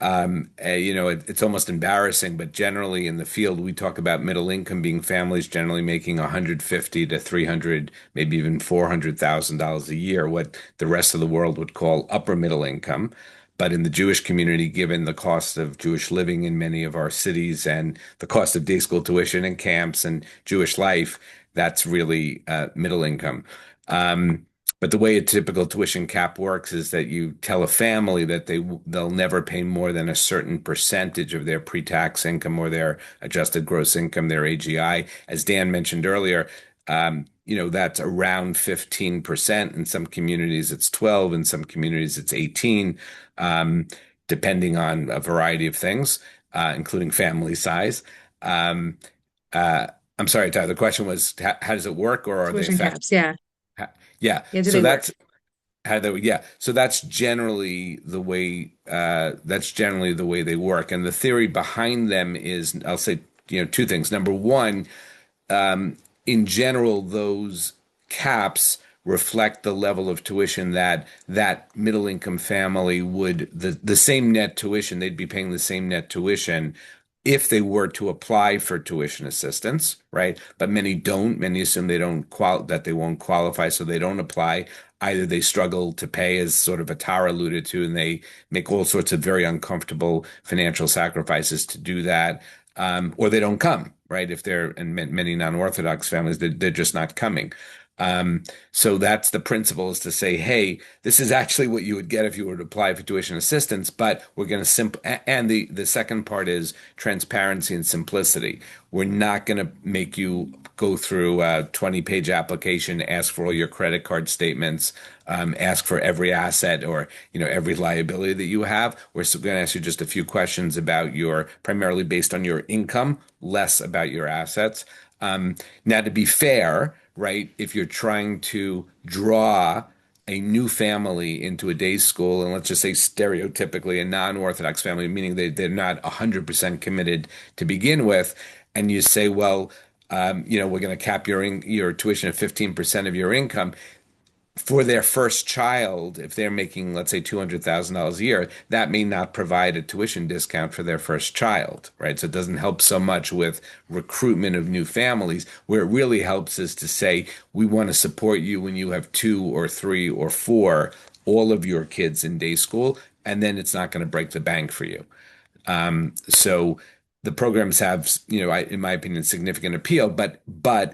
it's almost embarrassing, but generally in the field, we talk about middle income being families generally making 150 to 300, maybe even $400,000 a year, what the rest of the world would call upper middle income. But in the Jewish community, given the cost of Jewish living in many of our cities and the cost of day school tuition and camps and Jewish life, that's really middle income. But the way a typical tuition cap works is that you tell a family that they'll never pay more than a certain percentage of their pre-tax income or their adjusted gross income, their AGI. As Dan mentioned earlier, that's around 15%. In some communities, it's 12. In some communities, it's 18, depending on a variety of things, including family size. Um, I'm sorry, Tyler, the question was, how does it work, or are they Tuition effective? caps, yeah. Yeah. Yeah, do So they work? that's how they, yeah. So that's generally the way they work. And the theory behind them is, I'll say, two things. Number one, um, in general, those caps reflect the level of tuition that middle income family would the same net tuition, they'd be paying the same net tuition if they were to apply for tuition assistance, right? But many don't. Many assume that they won't qualify, so they don't apply. Either they struggle to pay, as sort of Atara alluded to, and they make all sorts of very uncomfortable financial sacrifices to do that, or they don't come, right? If they're in many non-Orthodox families, they're just not coming. So that's the principle, is to say, hey, this is actually what you would get if you were to apply for tuition assistance, but we're going to and the second part is transparency and simplicity. We're not going to make you go through a 20-page application, ask for all your credit card statements, ask for every asset or every liability that you have. We're going to ask you just a few questions about primarily based on your income, less about your assets. Now, to be fair, right, if you're trying to draw a new family into a day school, and let's just say stereotypically a non-Orthodox family, meaning they're not 100% committed to begin with, and you say, well, we're going to cap your tuition at 15% of your income, for their first child, if they're making, let's say, $200,000 a year, that may not provide a tuition discount for their first child, right? So it doesn't help so much with recruitment of new families. Where it really helps is to say, we want to support you when you have 2 or 3 or 4, all of your kids in day school, and then it's not going to break the bank for you. So the programs have, in my opinion, significant appeal, but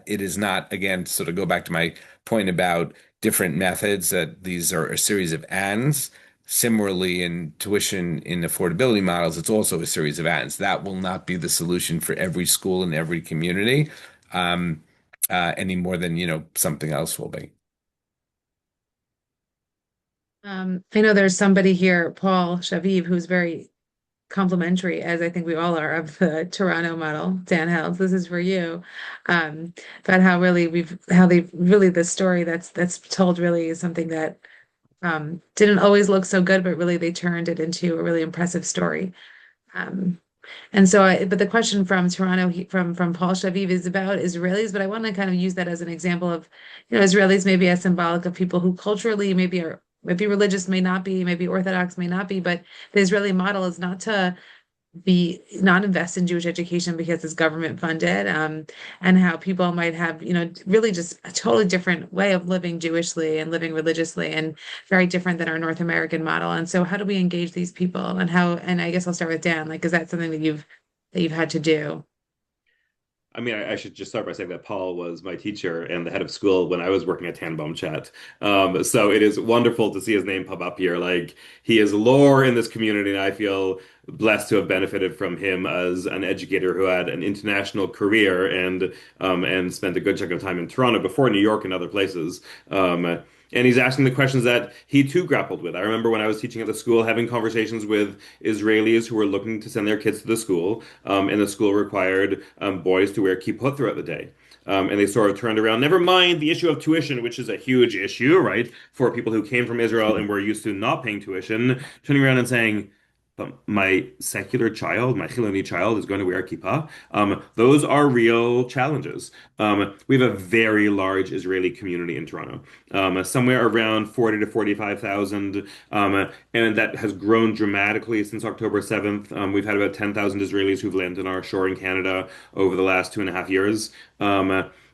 it is not, again, sort of go back to my point about different methods, that these are a series of ands. Similarly, in tuition in affordability models, it's also a series of ands. That will not be the solution for every school in every community, any more than, something else will be. I know there's somebody here, Paul Shaviv, who's very complimentary, as I think we all are, of the Toronto model. Dan Held, this is for you. About how really how they really the story that's told really is something that didn't always look so good, but really they turned it into a really impressive story. Um, and so but the question from Toronto, from Paul Shaviv is about Israelis, but I want to kind of use that as an example of, Israelis maybe as symbolic of people who culturally maybe religious, may not be, maybe Orthodox, may not be, but the Israeli model is not to be not invest in Jewish education because it's government funded, and how people might have, really just a totally different way of living Jewishly and living religiously, and very different than our North American model. And so, how do we engage these people, and how? And I guess I'll start with Dan. Like, is that something that you've had to do? I mean, I should just start by saying that Paul was my teacher and the head of school when I was working at Tannenbaum Chat. So it is wonderful to see his name pop up here. Like, he is lore in this community, and I feel blessed to have benefited from him as an educator who had an international career and spent a good chunk of time in Toronto before New York and other places. And he's asking the questions that he too grappled with. I remember when I was teaching at the school, having conversations with Israelis who were looking to send their kids to the school, and the school required boys to wear kippot throughout the day. And they sort of turned around. Never mind the issue of tuition, which is a huge issue, right, for people who came from Israel and were used to not paying tuition, turning around and saying, but my secular child, my Chiloni child, is going to wear kippah. Those are real challenges. We have a very large Israeli community in Toronto, somewhere around 40 to 45,000, and that has grown dramatically since October 7th. We've had about 10,000 Israelis who've landed on our shore in Canada over the last 2.5 years.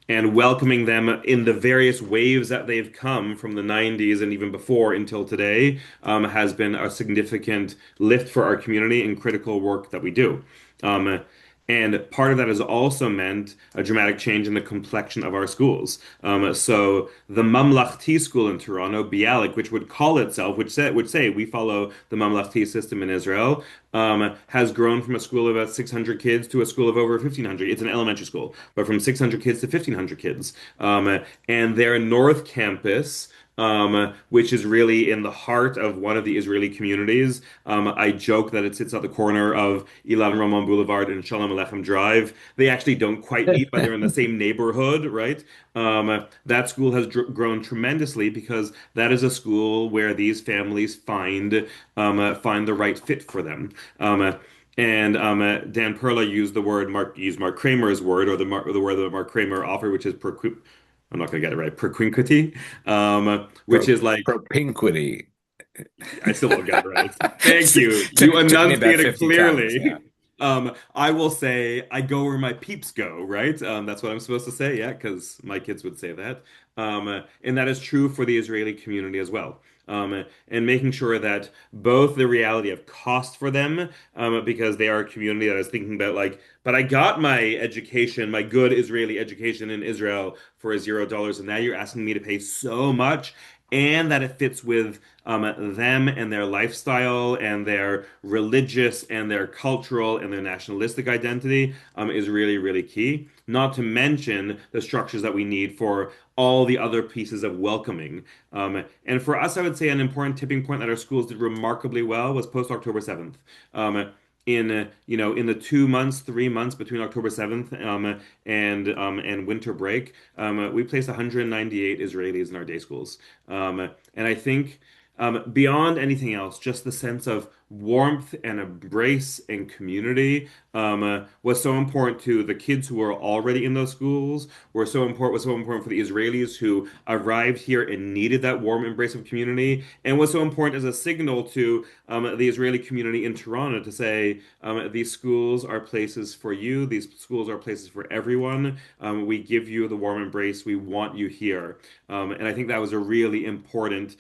And welcoming them in the various waves that they've come from the 90s and even before until today, has been a significant lift for our community and critical work that we do. Um, and part of that has also meant a dramatic change in the complexion of our schools. So the Mamlachti school in Toronto, Bialik, which would call itself, would say we follow the Mamlachti system in Israel, has grown from a school of about 600 kids to a school of over 1,500. It's an elementary school, but from 600 kids to 1,500 kids. And their North Campus, which is really in the heart of one of the Israeli communities. I joke that it sits at the corner of Ilan Ramon Boulevard and Shalom Aleichem Drive. They actually don't quite meet, but they're in the same neighborhood, right? That school has grown tremendously because that is a school where these families find the right fit for them. And Dan Perla used Mark Kramer's word, or the word that Mark Kramer offered, which is I'm not going to get it right, propinquity, which is like, Propinquity. I still won't get it right. Thank you. You Took me about enunciated 50 times. Yeah. clearly. I will say, I go where my peeps go, right? That's what I'm supposed to say, yeah, because my kids would say that. And that is true for the Israeli community as well. And making sure that both the reality of cost for them, because they are a community that is thinking about like, but I got my education, my good Israeli education in Israel for $0, and now you're asking me to pay so much, and that it fits with them and their lifestyle and their religious and their cultural and their nationalistic identity, is really, really key. Not to mention the structures that we need for all the other pieces of welcoming. And for us, I would say an important tipping point that our schools did remarkably well was post October 7th. In the 2 months, 3 months between October 7th and winter break, we placed 198 Israelis in our day schools. And I think, beyond anything else, just the sense of warmth and embrace and community, was so important to the kids who were already in those schools. Was so important for the Israelis who arrived here and needed that warm embrace of community, and was so important as a signal to the Israeli community in Toronto to say, these schools are places for you. These schools are places for everyone. We give you the warm embrace. We want you here. And I think that was a really important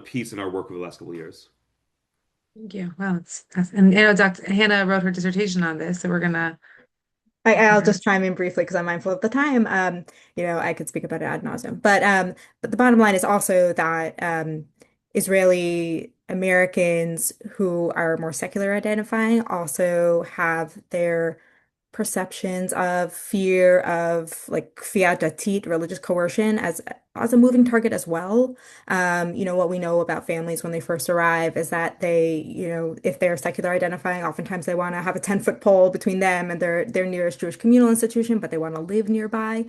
piece in our work over the last couple of years. Thank you. Wow, and Dr. Hannah wrote her dissertation on this, so I'll we're gonna just chime in briefly because I'm mindful of the time. I could speak about it ad nauseum, but the bottom line is also that Israeli Americans who are more secular identifying also have their perceptions of fear of like fiat datit, religious coercion, as a moving target as well. What we know about families when they first arrive is that if they're secular identifying, oftentimes they want to have a 10-foot pole between them and their nearest Jewish communal institution, but they want to live nearby.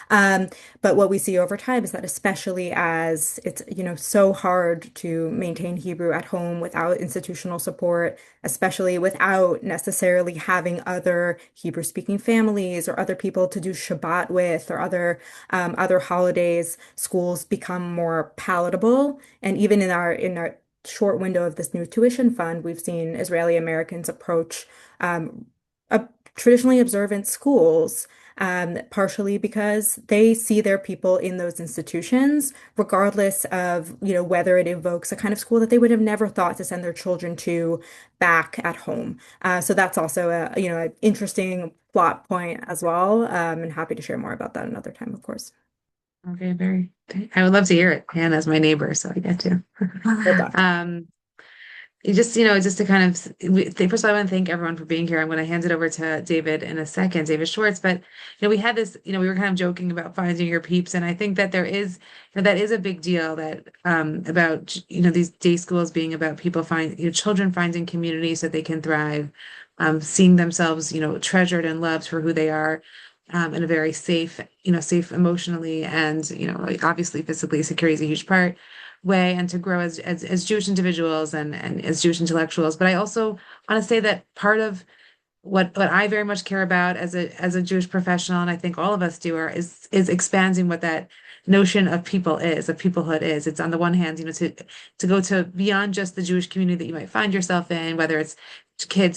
Um, but what we see over time is that especially as it's, so hard to maintain Hebrew at home without institutional support, especially without necessarily having other Hebrew speaking families or other people to do Shabbat with or other holidays, schools become more palatable. And even in our short window of this new tuition fund, we've seen Israeli Americans approach um, a, traditionally observant schools, partially because they see their people in those institutions, regardless of, whether it evokes a kind of school that they would have never thought to send their children to back at home. So that's also an interesting plot point as well. And happy to share more about that another time, of course. Okay, I would love to hear it. Hannah's my neighbor, so I get to. Good luck. Just to first of all, I want to thank everyone for being here. I'm going to hand it over to David in a second, David Schwartz. But, we had this, we were kind of joking about finding your peeps. And I think that that is a big deal about, these day schools being about children finding communities that they can thrive, seeing themselves, treasured and loved for who they are. In a very safe emotionally and, like obviously physically, security is a huge part way, and to grow as Jewish individuals and as Jewish intellectuals. But I also want to say that part of what I very much care about as a Jewish professional, and I think all of us do, is expanding what that notion of peoplehood is. It's on the one hand, to go to beyond just the Jewish community that you might find yourself in, whether it's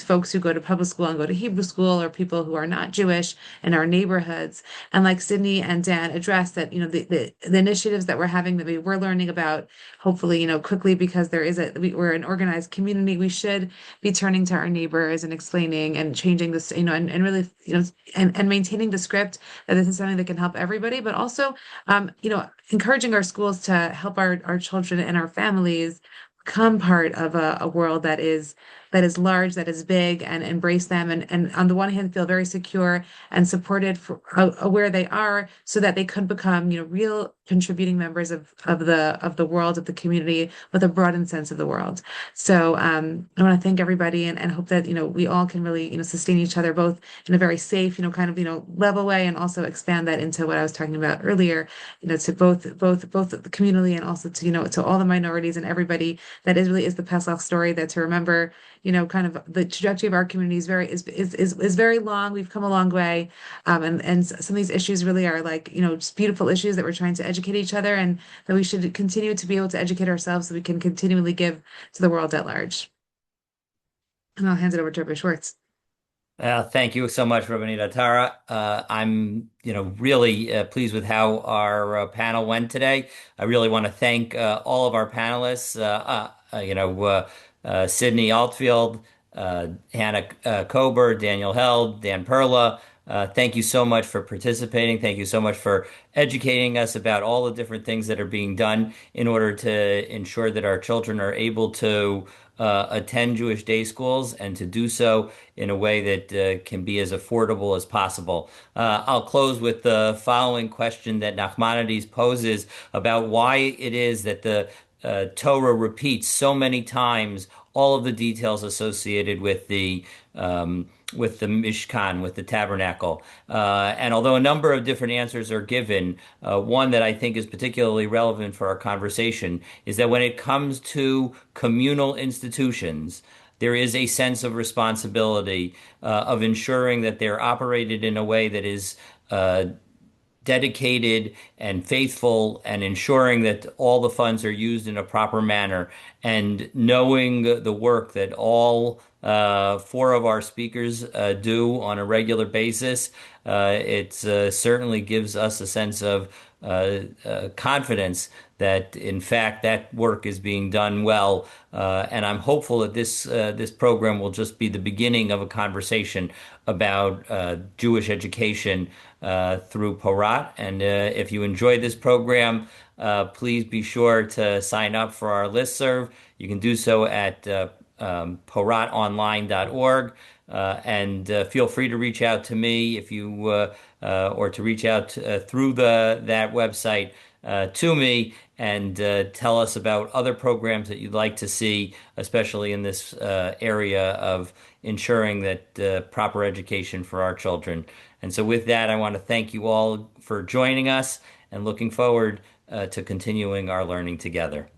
folks who go to public school and go to Hebrew school, or people who are not Jewish in our neighborhoods. And like Sydney and Dan addressed that, the initiatives that we're having that we're learning about, hopefully, quickly, because we're an organized community. We should be turning to our neighbors and explaining and changing this, and really, and maintaining the script that this is something that can help everybody, but also, encouraging our schools to help our children and our families become part of a world that is large, that is big, and embrace them, and on the one hand feel very secure and supported for where they are, so that they could become, real contributing members of the world, of the community, with a broadened sense of the world. So I want to thank everybody, and hope that, we all can really, sustain each other, both in a very safe, kind of, level way, and also expand that into what I was talking about earlier, to both the community, and also to, to all the minorities and everybody. That really is the Pesach story, that to remember, kind of the trajectory of our community is very long. We've come a long way. And some of these issues really are like, just beautiful issues that we're trying to educate each other, and that we should continue to be able to educate ourselves so we can continually give to the world at large. And I'll hand it over to Rabbi Schwartz. Thank you so much, Rabbanita Tara. I'm, really pleased with how our panel went today. I really want to thank all of our panelists. Sydney Altfield, Hannah Kober, Daniel Held, Dan Perla. Thank you so much for participating. Thank you so much for educating us about all the different things that are being done in order to ensure that our children are able to attend Jewish day schools, and to do so in a way that can be as affordable as possible. I'll close with the following question that Nachmanides poses about why it is that the Torah repeats so many times all of the details associated with the Mishkan, with the tabernacle. And although a number of different answers are given, one that I think is particularly relevant for our conversation is that when it comes to communal institutions, there is a sense of responsibility of ensuring that they're operated in a way that is dedicated and faithful, and ensuring that all the funds are used in a proper manner, and knowing the work that all four of our speakers do on a regular basis. It certainly gives us a sense of confidence that, in fact, that work is being done well. And I'm hopeful that this program will just be the beginning of a conversation about Jewish education through Porat. And if you enjoyed this program, please be sure to sign up for our listserv. You can do so at poratonline.org. And feel free to reach out to me if you or to reach out through the that website to me and tell us about other programs that you'd like to see, especially in this area of ensuring that proper education for our children. And so, with that, I want to thank you all for joining us and looking forward to continuing our learning together.